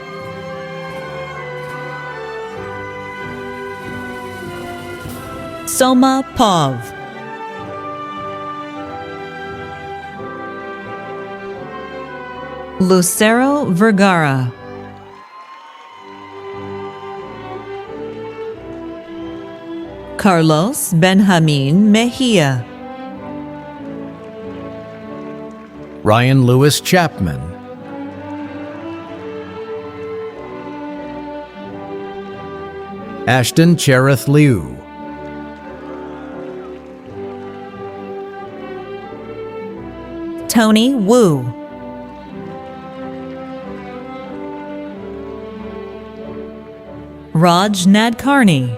Soma Pav, Lucero Vergara, Carlos Benjamin Mejia, Ryan Lewis Chapman, Ashton Cherith Liu, Tony Wu, Raj Nadkarni,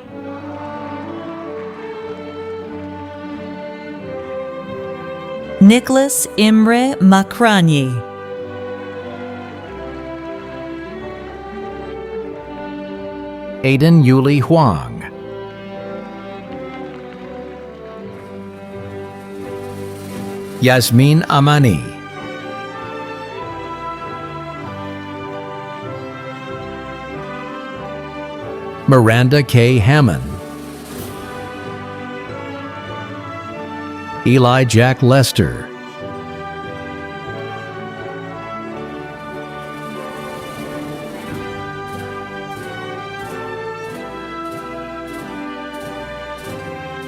Nicholas Imre Makranyi, Aiden Yuli Huang, Yasmin Amani, Miranda K. Hammond, Eli Jack Lester,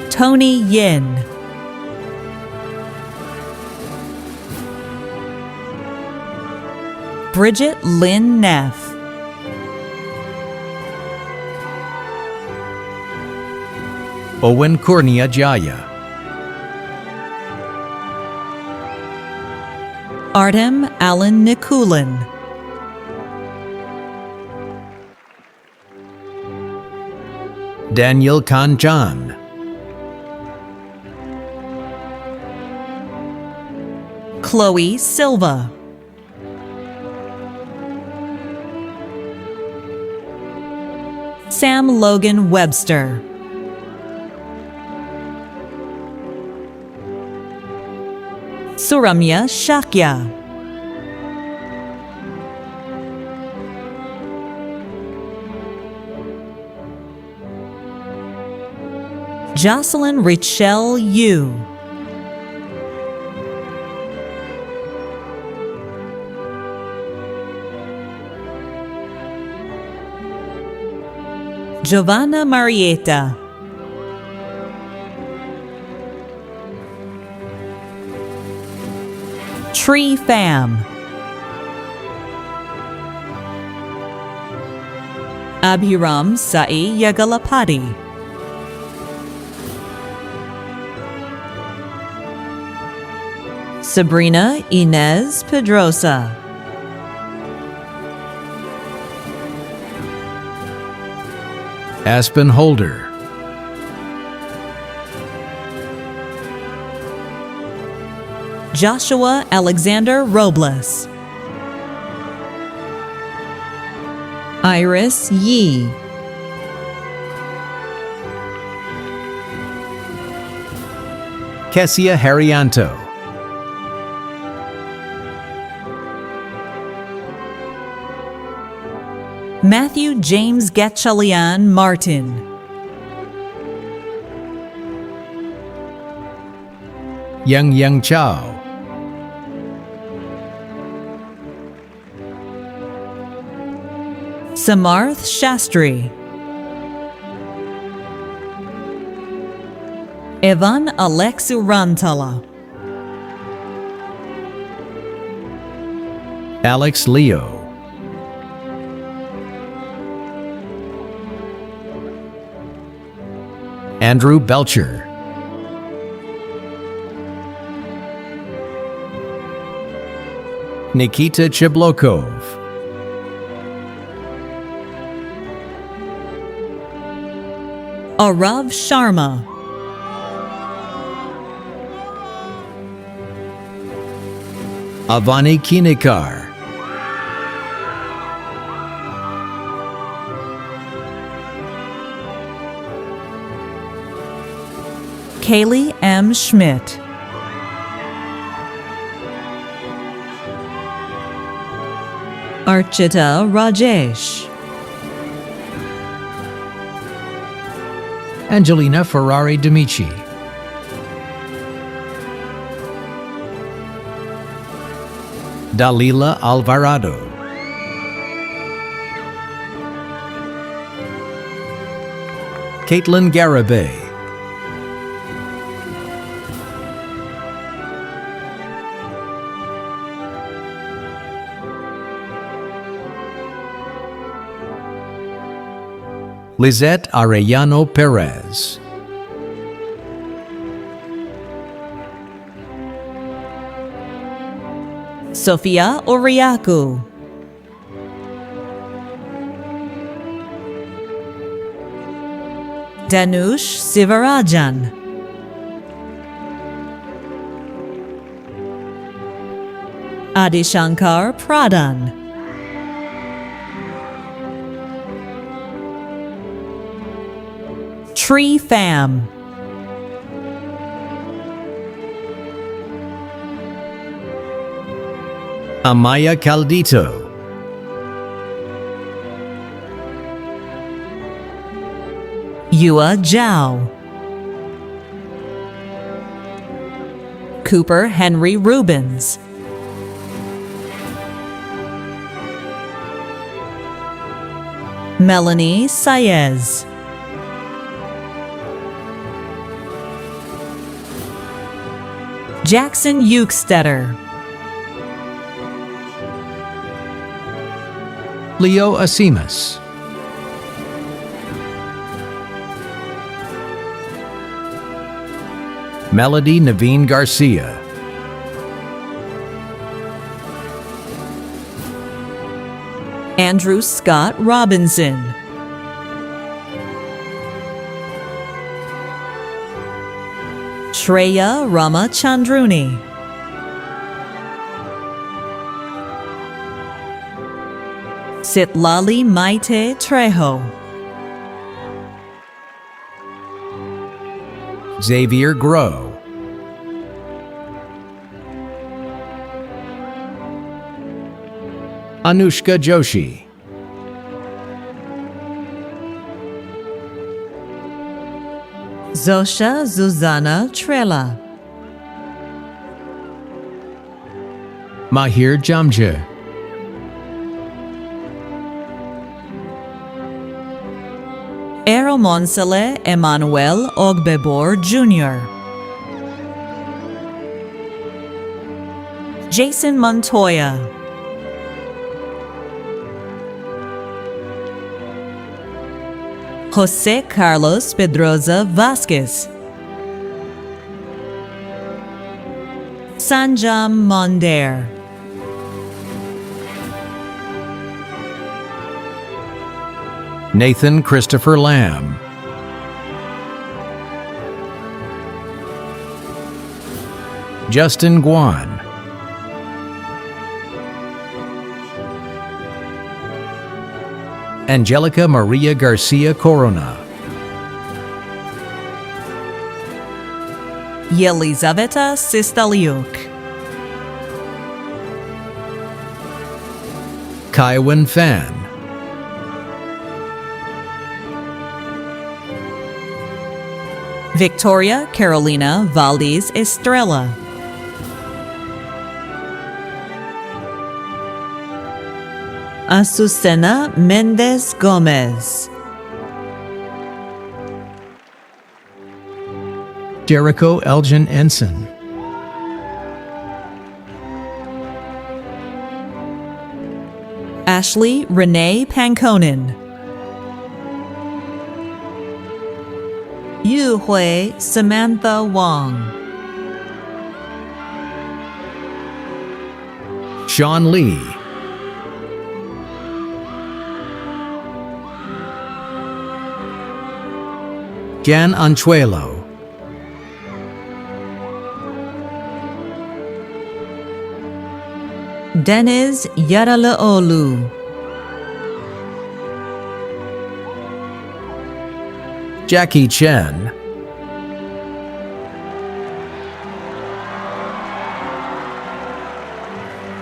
Tony Yin, Bridget Lynn Neff, Owen Kurnia Jaya, Artem Allen Nikulin, Daniel Kanjan, Chloe Silva, Sam Logan Webster, Suramya Shakya, Jocelyn Richelle Yu, Giovanna Marietta, Tree Fam, Abhiram Sai Yagalapati, Sabrina Inez Pedrosa, Aspen Holder, Joshua Alexander Robles, Iris Yee, Kessia Harrianto, Matthew James Gatchalian Martin, Yang Yang Chow, Samarth Shastri, Evan Alexu Rantala, Alex Leo. Andrew Belcher. Nikita Chiblokov. Arav Sharma. Avani Kinikar. Kaylee M. Schmidt. Archita Rajesh. Angelina Ferrari D'Amici. Dalila Alvarado. Caitlin Garibay. Lizette Arellano Perez. Sofia Oriaku. Danush Sivarajan. Adishankar Pradhan. Tree Fam. Amaya Caldito. Yua Zhao. Cooper Henry Rubens. Melanie Saez. Jackson Ukestetter. Leo Asimas. Melody Naveen Garcia. Andrew Scott Robinson. Shreya Ramachandruni. Sitlali Maite Trejo. Xavier Grow. Anushka Joshi. Zosha Zuzana Trela. Mahir Jamje. Eromonsele Emmanuel Ogbebor Jr. Jason Montoya. Jose Carlos Pedroza Vasquez. Sanjam Monder. Nathan Christopher Lamb. Justin Guan. Angelica Maria Garcia Corona. Yelizaveta Sistaliuk. Kaiwan Fan. Victoria Carolina Valdez Estrella. Azucena Mendez Gomez. Jericho Elgin Ensign. Ashley Renee Pankonin. Yu Hui Samantha Wong. Sean Lee. Jan Anchuelo. Deniz Yaralaoğlu. Jackie Chen.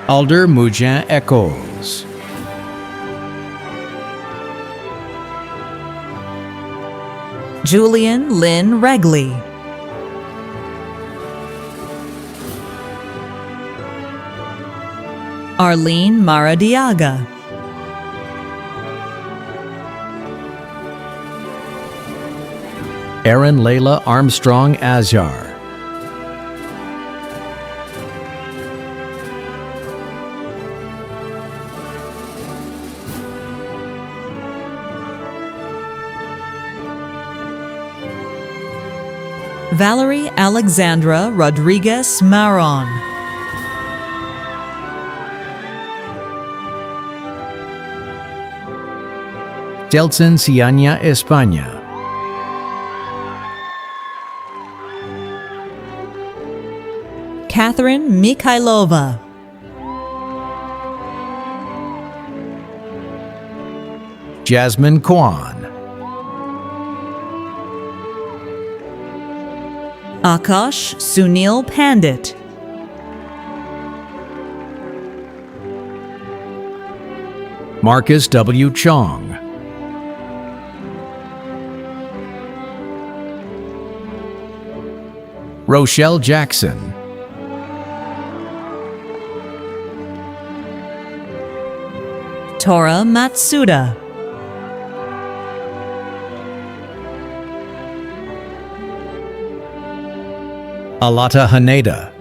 Alder Mujin Echols. Julian Lynn Regley. Arlene Maradiaga. Aaron Layla Armstrong Azar. Valerie Alexandra Rodriguez Maron. Delson Cianya España. Catherine Mikhailova. Jasmine Kwan. Akash Sunil Pandit. Marcus W. Chong. Rochelle Jackson. Tora Matsuda. Alata Haneda.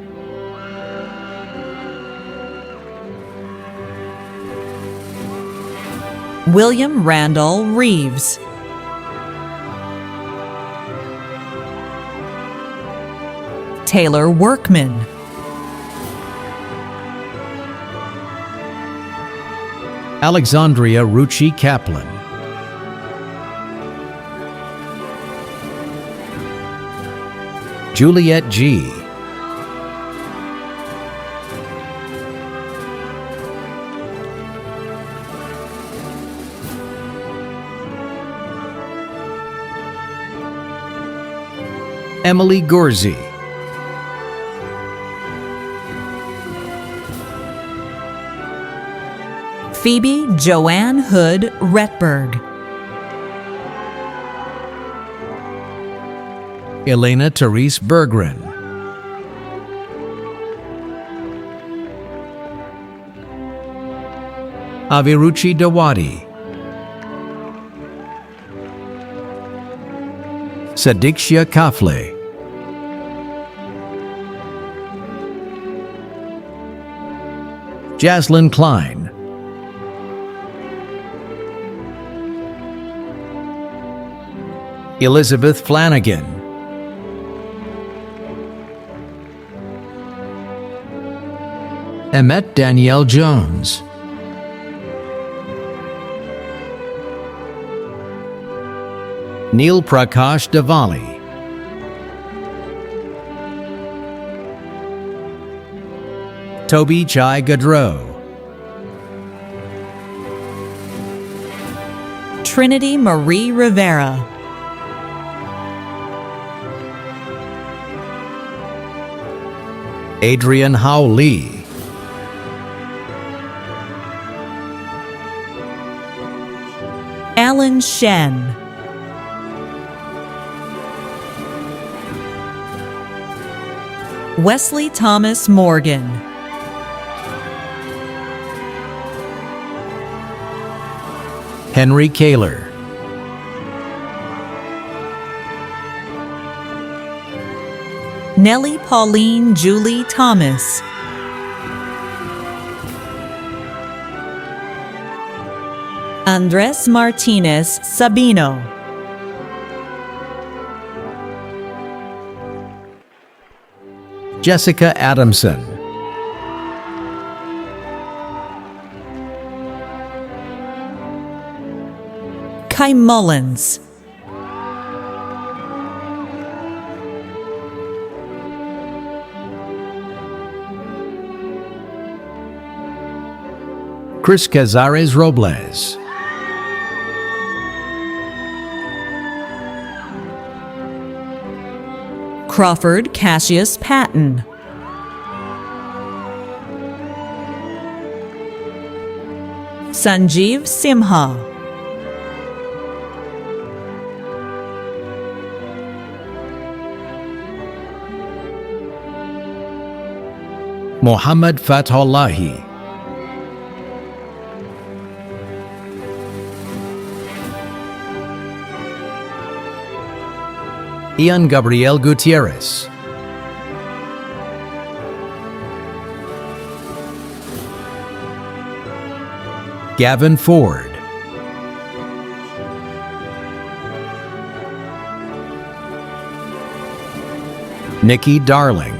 William Randall Reeves. Taylor Workman. Alexandria Ruchi Kaplan. Juliet G. Emily Gorzi. Phoebe Joanne Hood Retberg. Elena Therese Berggren. Aviruchi Dawadi. Sadiqshia Kafle. Jaslyn Klein. Elizabeth Flanagan. Emmet Danielle Jones. Neil Prakash Diwali. Toby Chai Gaudreau. Trinity Marie Rivera. Adrian Hao Lee. Alan Shen. Wesley Thomas Morgan. Henry Kaler. Nellie Pauline Julie Thomas. Andres Martinez Sabino. Jessica Adamson. Kai Mullins. Chris Cazares Robles. Crawford Cassius Patton. Sanjeev Simha. Mohammad Fathullahi. Ian Gabriel Gutierrez. Gavin Ford. Nikki Darling.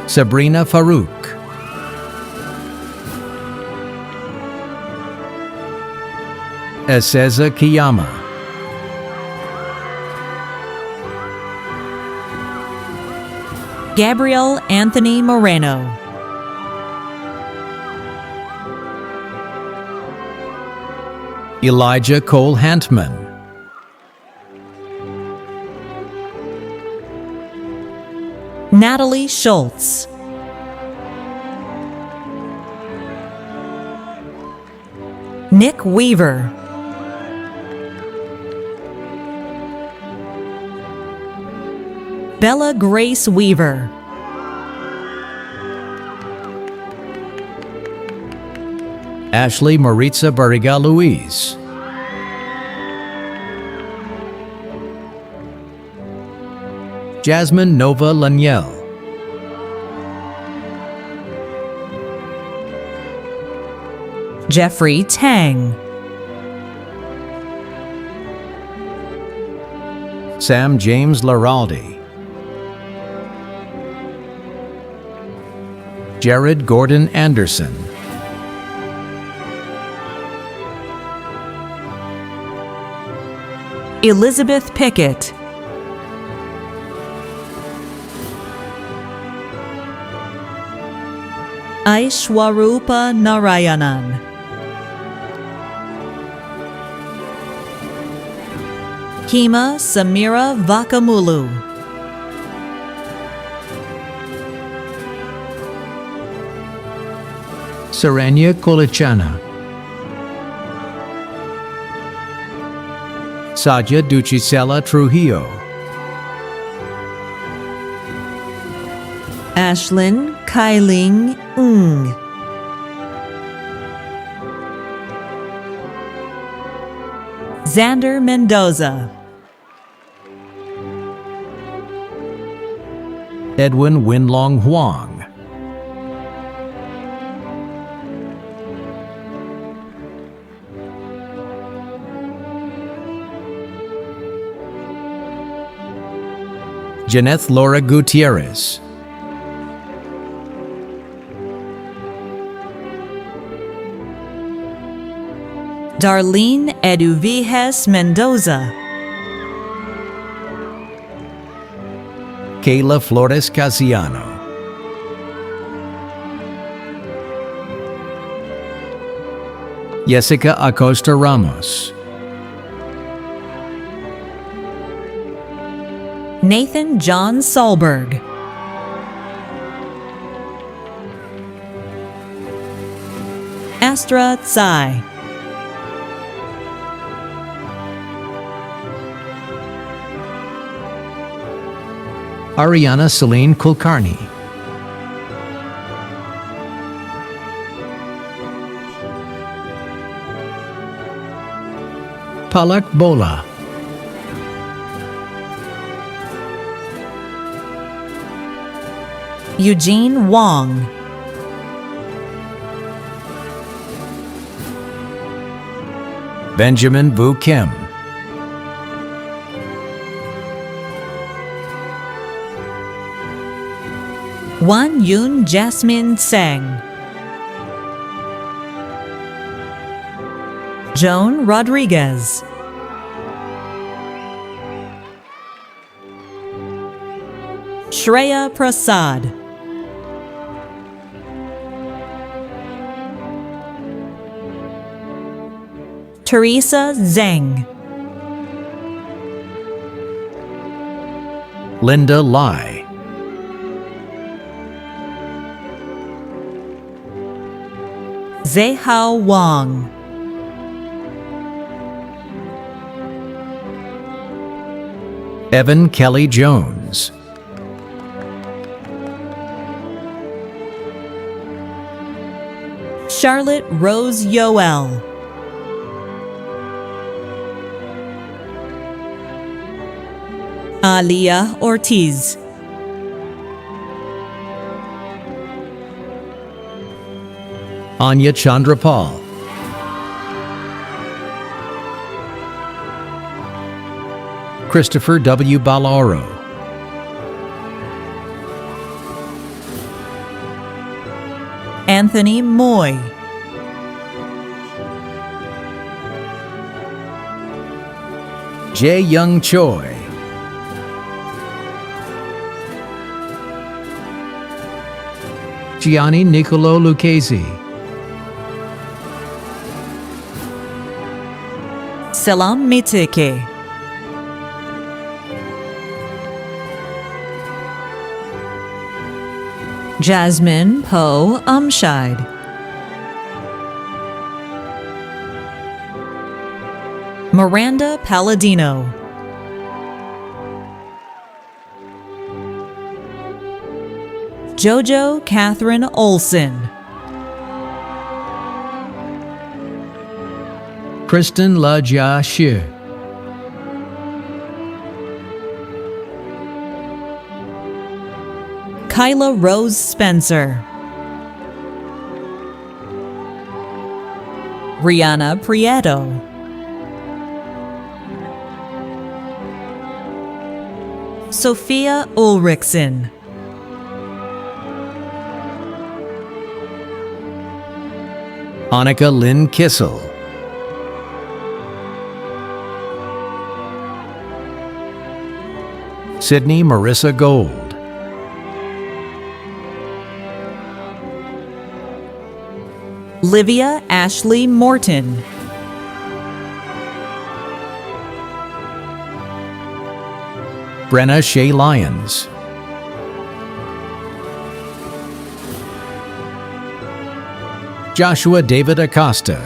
Sabrina Farouk. Eseza Kiyama. Gabriel Anthony Moreno. Elijah Cole Hantman. Natalie Schultz. Nick Weaver. Bella Grace Weaver. Ashley Maritza Barriga Luis. Jasmine Nova Laniel. Jeffrey Tang. Sam James Laraldi. Jared Gordon Anderson. Elizabeth Pickett. Aishwarupa Narayanan. Hema Samira Vakamulu. Saranya Kolichana. Sadia Duchisela Trujillo. Ashlyn Kailing Ng. Xander Mendoza. Edwin Winlong Huang. Janeth Laura Gutierrez. Darlene Eduviges Mendoza. Kayla Flores Casiano. Jessica Acosta Ramos. Nathan John Solberg. Astra Tsai. Ariana Celine Kulkarni. Palak Bola. Eugene Wong. Benjamin Vu Kim, Wan Yun Jasmine Sang, Joan Rodriguez, Shreya Prasad, Teresa Zhang, Linda Lai, Zehao Wang, Evan Kelly Jones, Charlotte Rose Yoel, Alia Ortiz, Anya Chandrapal, Christopher W. Balaro, Anthony Moy, Jae Young Choi, Gianni Nicolo Lucchesi, Selam Mitike, Jasmine Poe Umshide, Miranda Palladino, Jojo Catherine Olson, Kristen La Jia Shi, Kyla Rose Spencer, Rihanna Prieto, Sophia Ulrichsen, Annika Lynn Kissel, Sydney Marissa Gold, Livia Ashley Morton, Brenna Shea Lyons, Joshua David Acosta,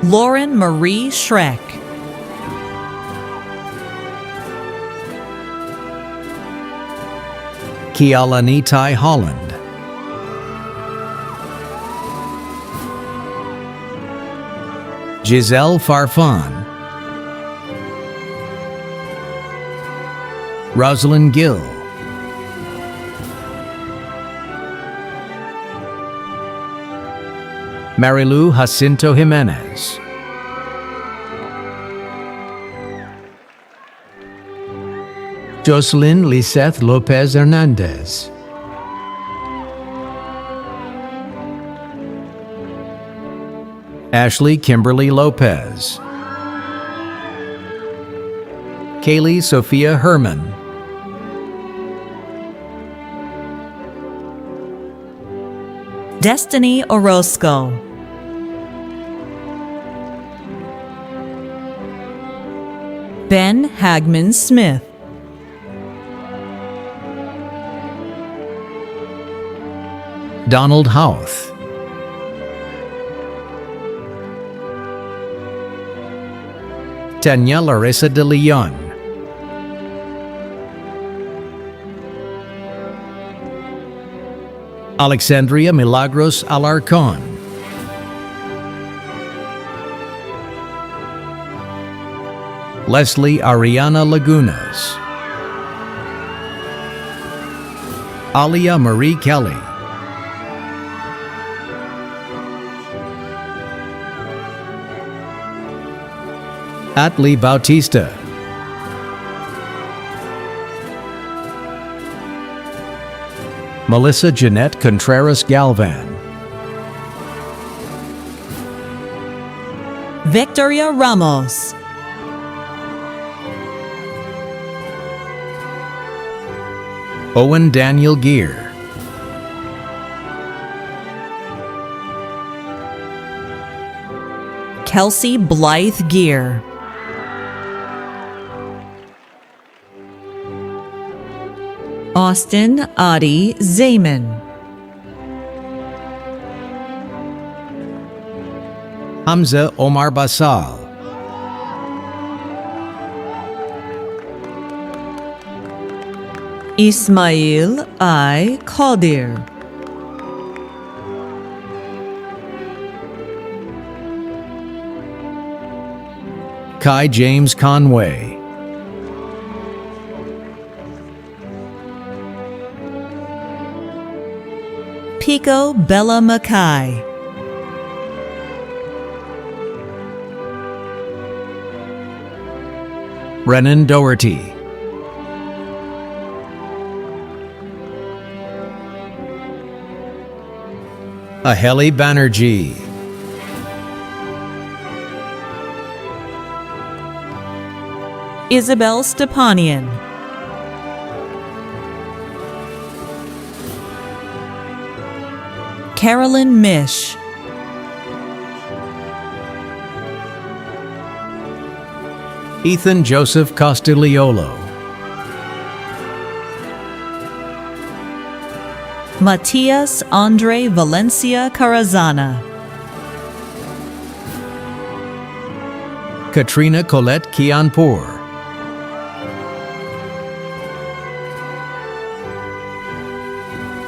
Lauren Marie Schreck, Kialanitai Holland, Giselle Farfan, Rosalind Gill, Marilu Jacinto Jimenez, Jocelyn Liseth Lopez Hernandez, Ashley Kimberly Lopez, Kaylee Sophia Herman, Destiny Orozco, Ben Hagman Smith, Donald Houth, Tanya Larissa de Leon, Alexandria Milagros Alarcon, Leslie Ariana Lagunas, Alia Marie Kelly, Atli Bautista. Melissa Jeanette Contreras Galvan. Victoria Ramos. Owen Daniel Gear. Kelsey Blythe Gear. Austin Adi Zayman. Hamza Omar Basal. Ismail I. Qadir. Kai James Conway. Pico Bella Mackay. Brennan Doherty. Aheli Banerjee. Isabel Stepanian. Carolyn Mish. Ethan Joseph Castigliolo. Matias Andre Valencia Carazana. Katrina Colette Kianpour.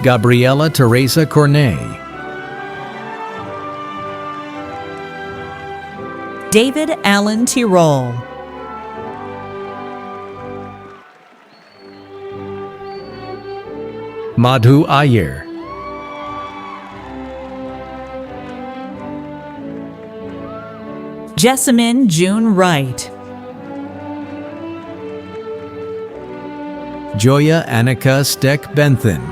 Gabriela Teresa Cornet. David Allen Tirol. Madhu Iyer. Jessamine June Wright. Joya Annika Steck Benthan.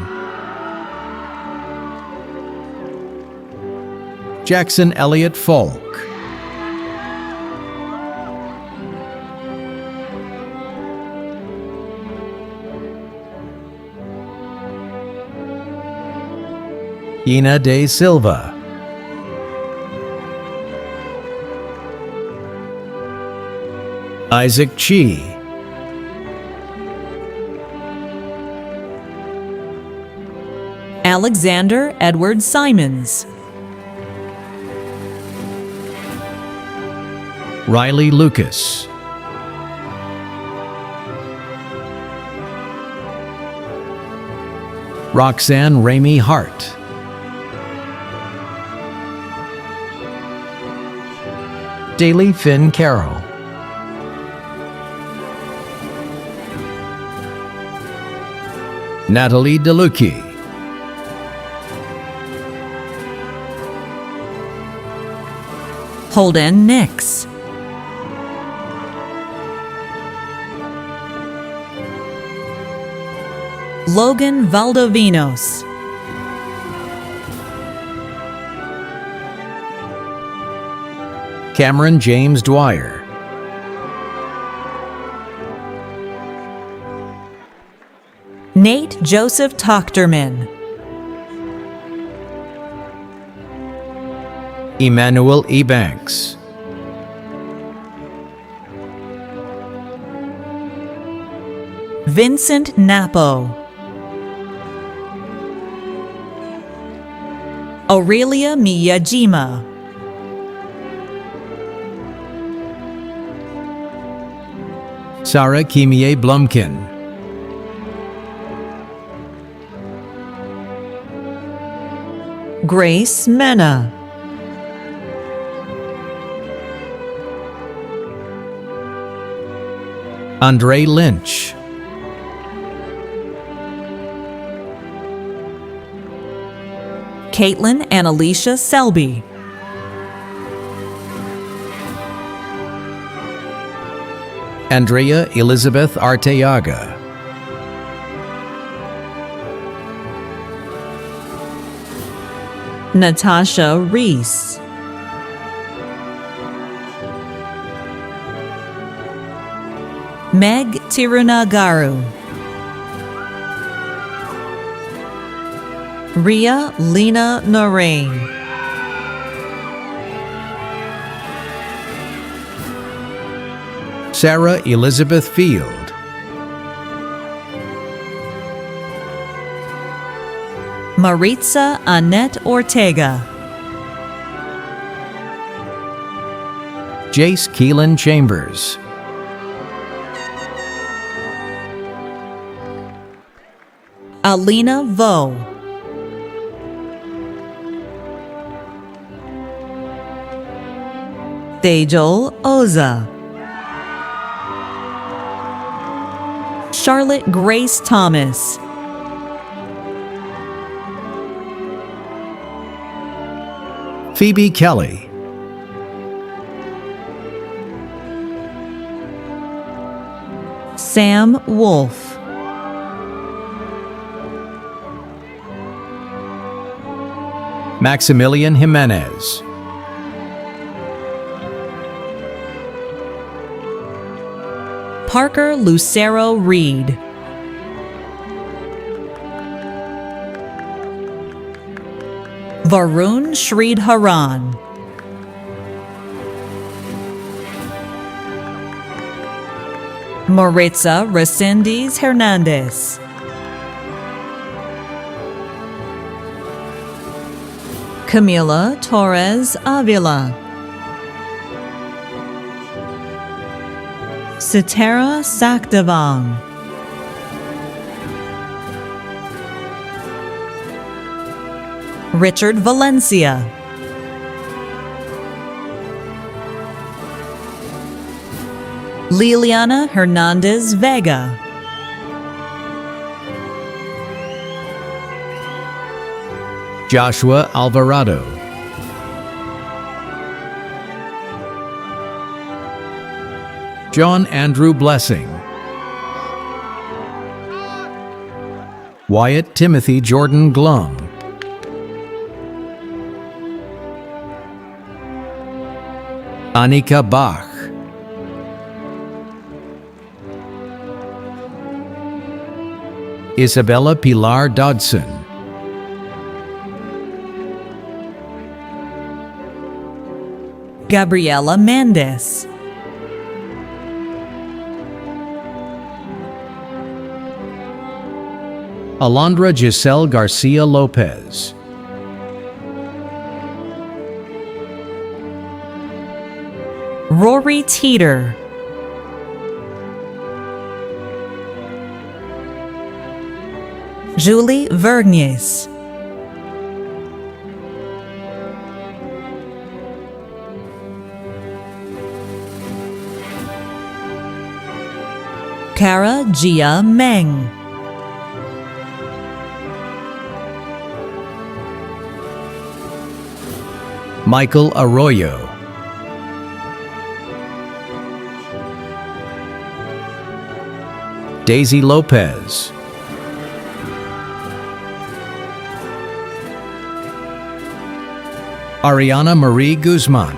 Jackson Elliott Falk. Ina De Silva. Isaac Chi. Alexander Edward Simons. Riley Lucas. Roxanne Ramey Hart. Daly Finn Carroll. Natalie DeLucchi. Holden Nix. Logan Valdovinos. Cameron James Dwyer. Nate Joseph Tochterman. Emmanuel Ebanks. Vincent Napo. Aurelia Miyajima. Sarah Kimie Blumkin. Grace Mena. Andre Lynch. Caitlin and Alicia Selby. Andrea Elizabeth Arteaga, Natasha Reese, Meg Tirunagaru, Ria Lena Noreen, Sarah Elizabeth Field, Maritza Annette Ortega, Jace Keelan Chambers, Alina Vo, Tejol Oza, Charlotte Grace Thomas, Phoebe Kelly, Sam Wolf, Maximilian Jimenez, Parker Lucero Reed, Varun Sridharan, Maritza Resendiz Hernandez, Camila Torres Avila, Sitara Sakdavang, Richard Valencia, Liliana Hernandez Vega, Joshua Alvarado, John Andrew Blessing, Wyatt Timothy Jordan Glum, Anika Bach, Isabella Pilar Dodson, Gabriela Mendes, Alondra Giselle Garcia Lopez, Rory Teeter, Julie Vergnes, Kara Gia Meng, Michael Arroyo, Daisy Lopez, Ariana Marie Guzman,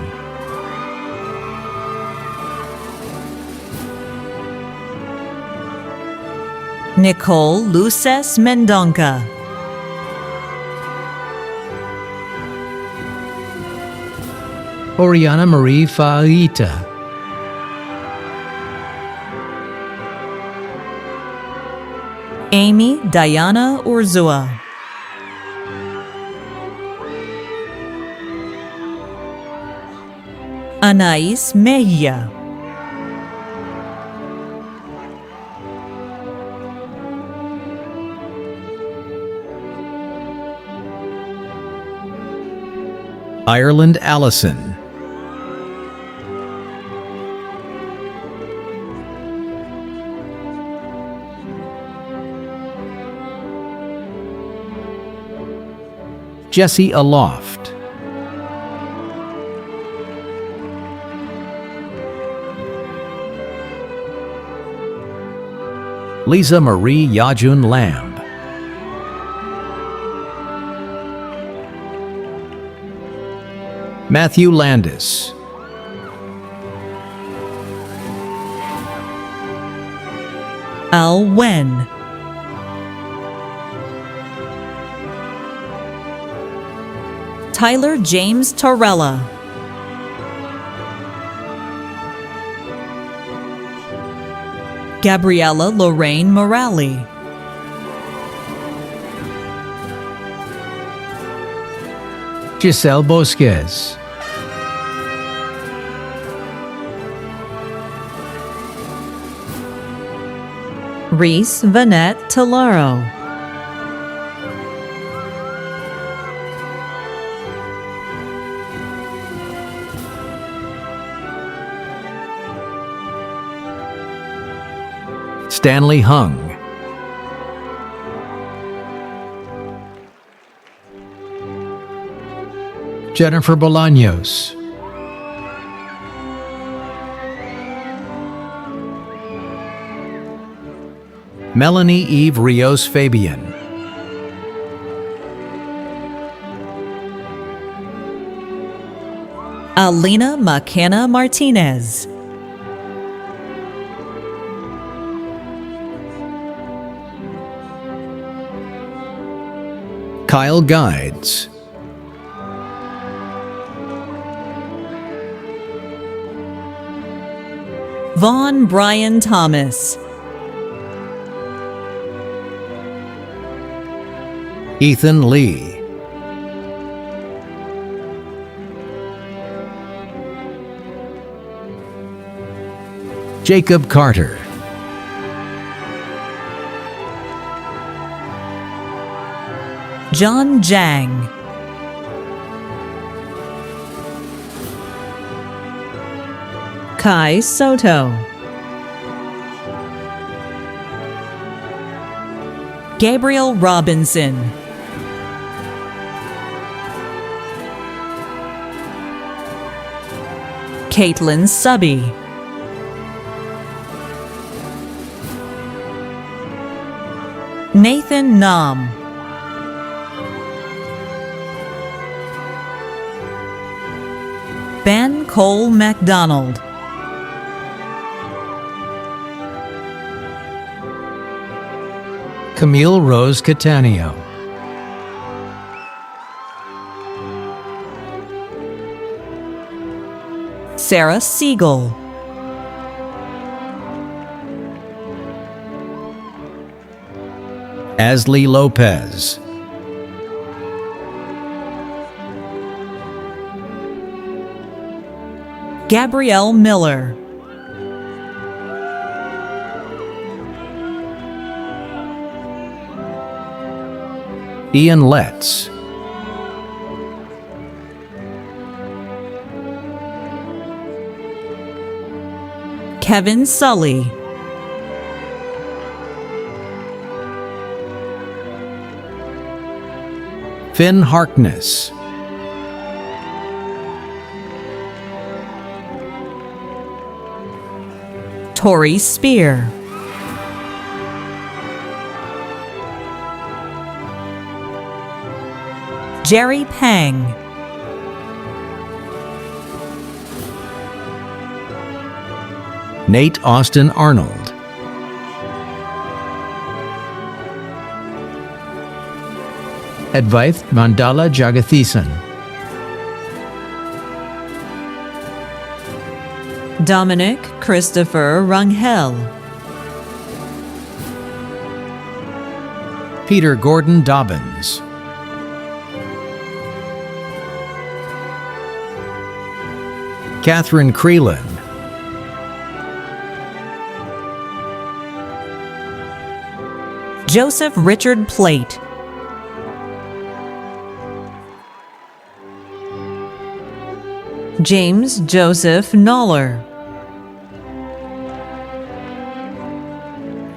Nicole Luces Mendonca, Oriana Marie Faita, Amy Diana Urzua, Anais Mejia, Ireland Allison, Jesse Aloft, Lisa Marie Yajun Lamb. Matthew Landis. Al Wen. Tyler James Torella. Gabriella Lorraine Morali. Giselle Bosquez. Reese Vanette Tolaro. Stanley Hung. Jennifer Bolaños. Melanie Eve Rios Fabian. Alina McKenna Martinez. Kyle Guides. Vaughn Brian Thomas. Ethan Lee. Jacob Carter. John Jang. Kai Soto. Gabriel Robinson. Caitlin Subby. Nathan Nam. Ben Cole MacDonald. Camille Rose Catania. Sarah Siegel. Ashley Lopez. Gabrielle Miller. Ian Letts. Kevin Sully. Finn Harkness. Tori Spear. Jerry Pang. Nate Austin Arnold. Advaith Mandala Jagathisan. Dominic Christopher Rangel. Peter Gordon Dobbins. Catherine Creelan. Joseph Richard Plate. James Joseph Noller.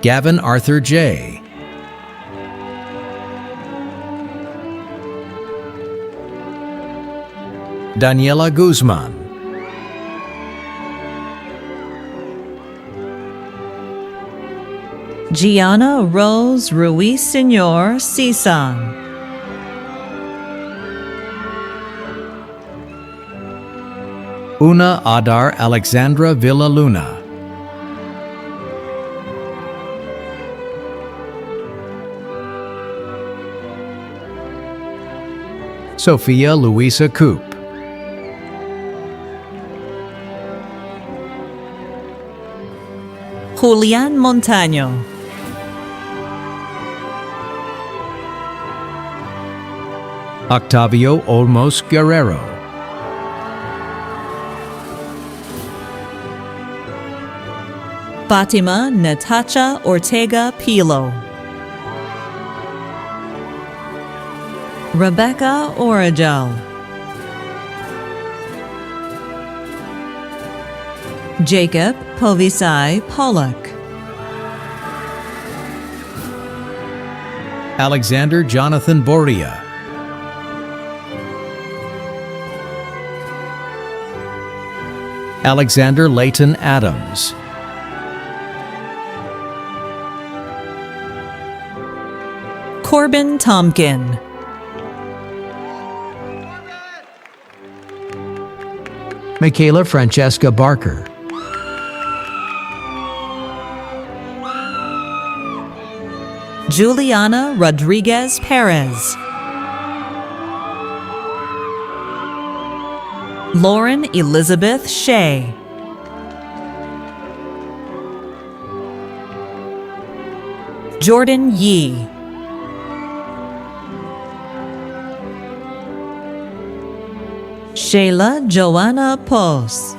Gavin Arthur J. Daniela Guzman. Gianna Rose Ruiz Señor Sisan. Una Adar Alexandra Villaluna. Sofia Luisa Coop. Julian Montaño. Octavio Olmos Guerrero. Fatima Natacha Ortega Pilo. Rebecca Oragel. Jacob Povisai Pollock. Alexander Jonathan Boria. Alexander Layton Adams. Corbin Tompkin. Michaela Francesca Barker. Juliana Rodriguez Perez. Lauren Elizabeth Shea. Jordan Yee. Shayla Joanna Pos.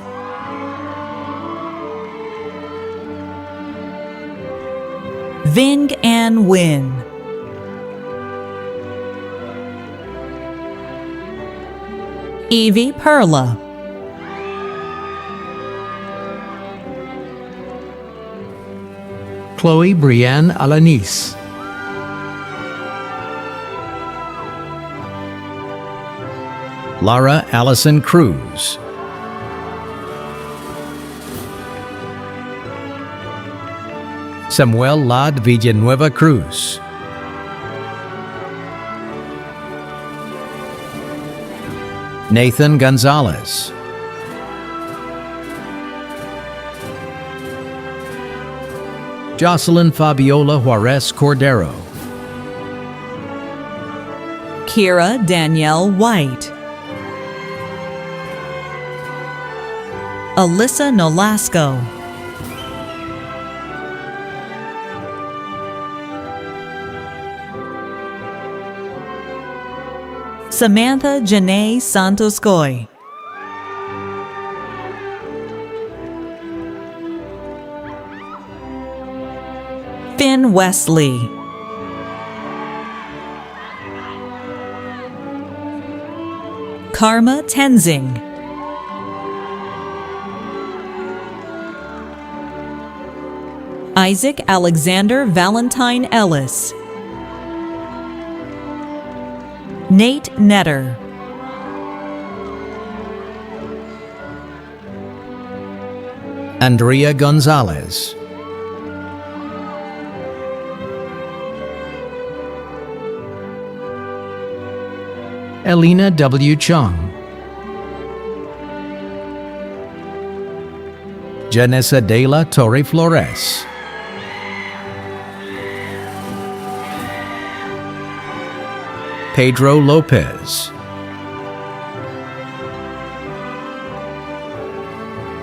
Ving Ann Win. Evie Perla. Chloe Brienne Alanis. Lara Allison Cruz. Samuel Lad Villanueva Cruz. Nathan Gonzalez. Jocelyn Fabiola Juarez Cordero. Kira Danielle White. Alyssa Nolasco. Samantha Janae Santos Goy. Finn Wesley. Karma Tenzing. Isaac Alexander Valentine Ellis. Nate Netter. Andrea Gonzalez. Elena W. Chung. Janessa de la Torre Flores. Pedro Lopez.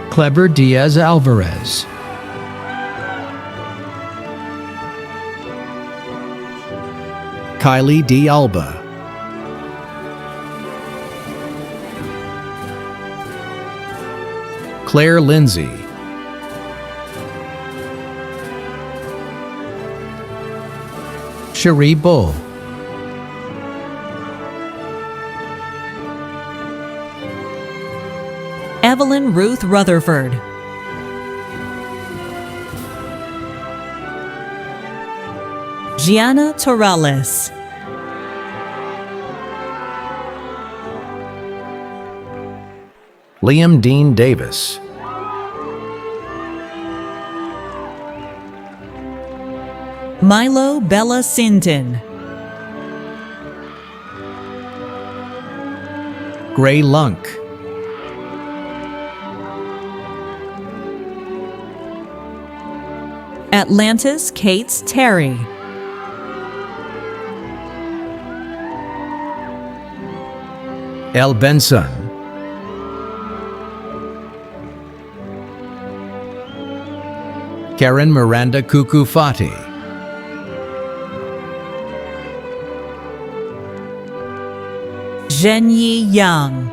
Clever Diaz Alvarez. Kylie D. Alba. Claire Lindsay. Cherie Bull. Evelyn Ruth Rutherford. Gianna Torales. Liam Dean Davis. Milo Bella Sinton. Gray Lunk. Atlantis Kates Terry. El Benson. Karen Miranda Kukufati. Zhenyi Yang.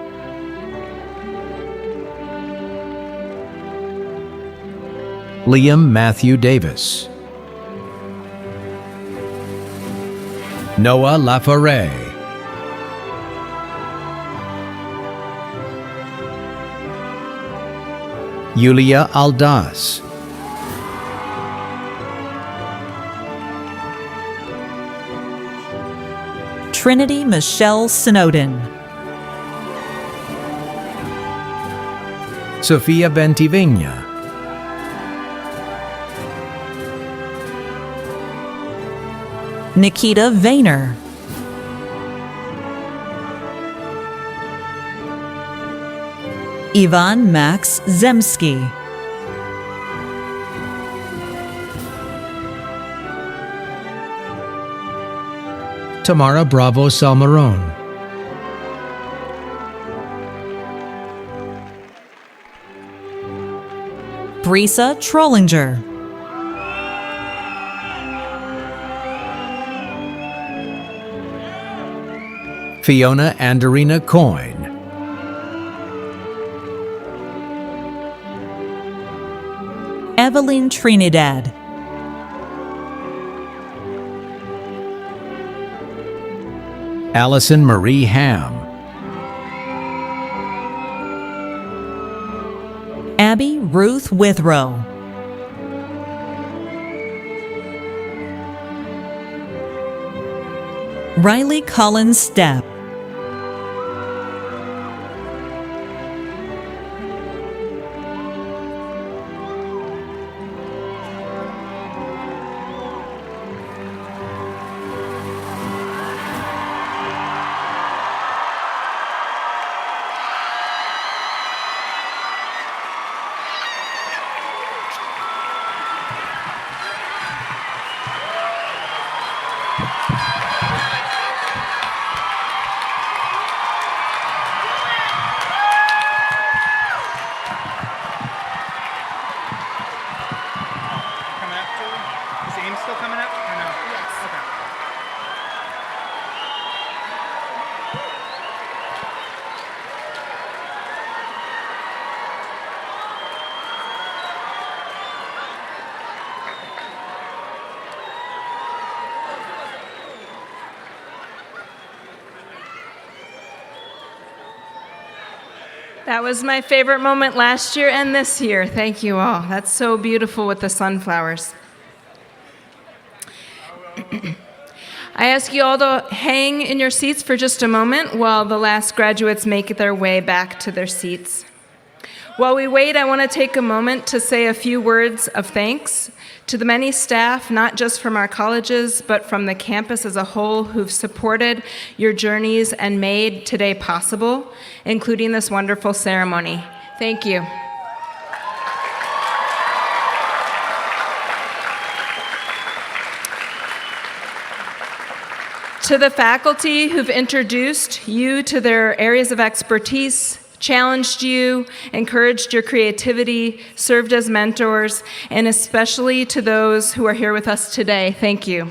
Liam Matthew Davis. Noah Laforet. Yulia Aldaz. Trinity Michelle Snowden. Sofia Bentivegna. Nikita Vayner. Ivan Max Zemsky. Tamara Bravo Salmarone. Brisa Trollinger. Fiona Anderina Coyne. Evelyn Trinidad. Allison Marie Ham. Abby Ruth Withrow. Riley Collins Stepp. That was my favorite moment last year and this year. Thank you all. That's so beautiful with the sunflowers. I ask you all to hang in your seats for just a moment while the last graduates make their way back to their seats. While we wait, I want to take a moment to say a few words of thanks to the many staff, not just from our colleges, but from the campus as a whole, who've supported your journeys and made today possible, including this wonderful ceremony. Thank you. To the faculty who've introduced you to their areas of expertise, challenged you, encouraged your creativity, served as mentors, and especially to those who are here with us today, thank you.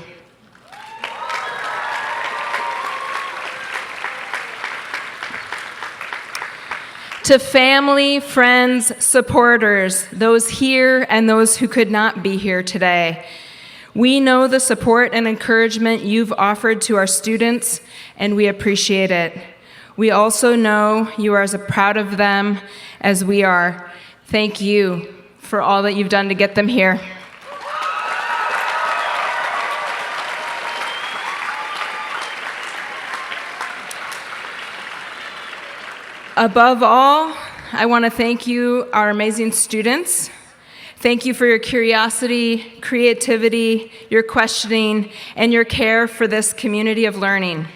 To family, friends, supporters, those here and those who could not be here today, we know the support and encouragement you've offered to our students, and we appreciate it. We also know you are as proud of them as we are. Thank you for all that you've done to get them here. Above all, I want to thank you, our amazing students. Thank you for your curiosity, creativity, your questioning, and your care for this community of learning.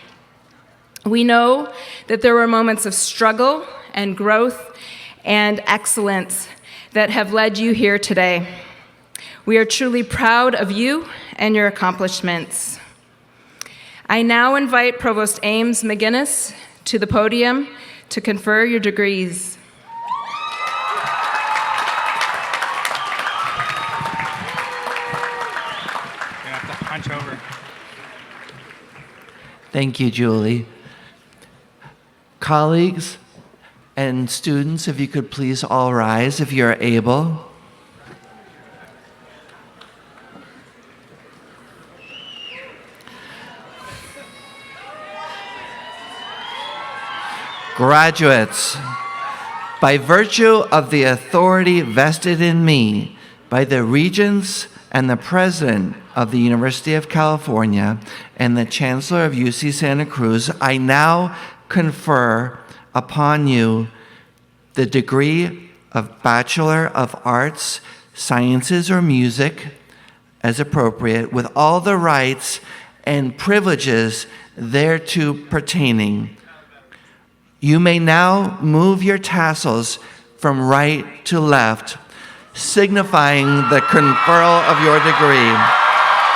We know that there were moments of struggle and growth and excellence that have led you here today. We are truly proud of you and your accomplishments. I now invite Provost Ames McGinnis to the podium to confer your degrees. Over. Thank you, Julie. Colleagues and students, if you could please all rise if you're able. Graduates, by virtue of the authority vested in me by the Regents and the President of the University of California and the Chancellor of UC Santa Cruz, I now confer upon you the degree of Bachelor of Arts, Sciences, or Music, as appropriate, with all the rights and privileges thereto pertaining. You may now move your tassels from right to left, signifying the conferral of your degree.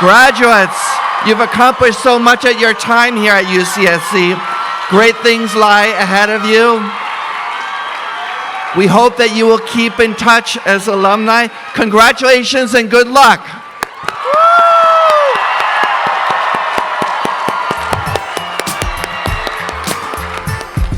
Graduates, you've accomplished so much at your time here at UCSC. Great things lie ahead of you. We hope that you will keep in touch as alumni. Congratulations and good luck.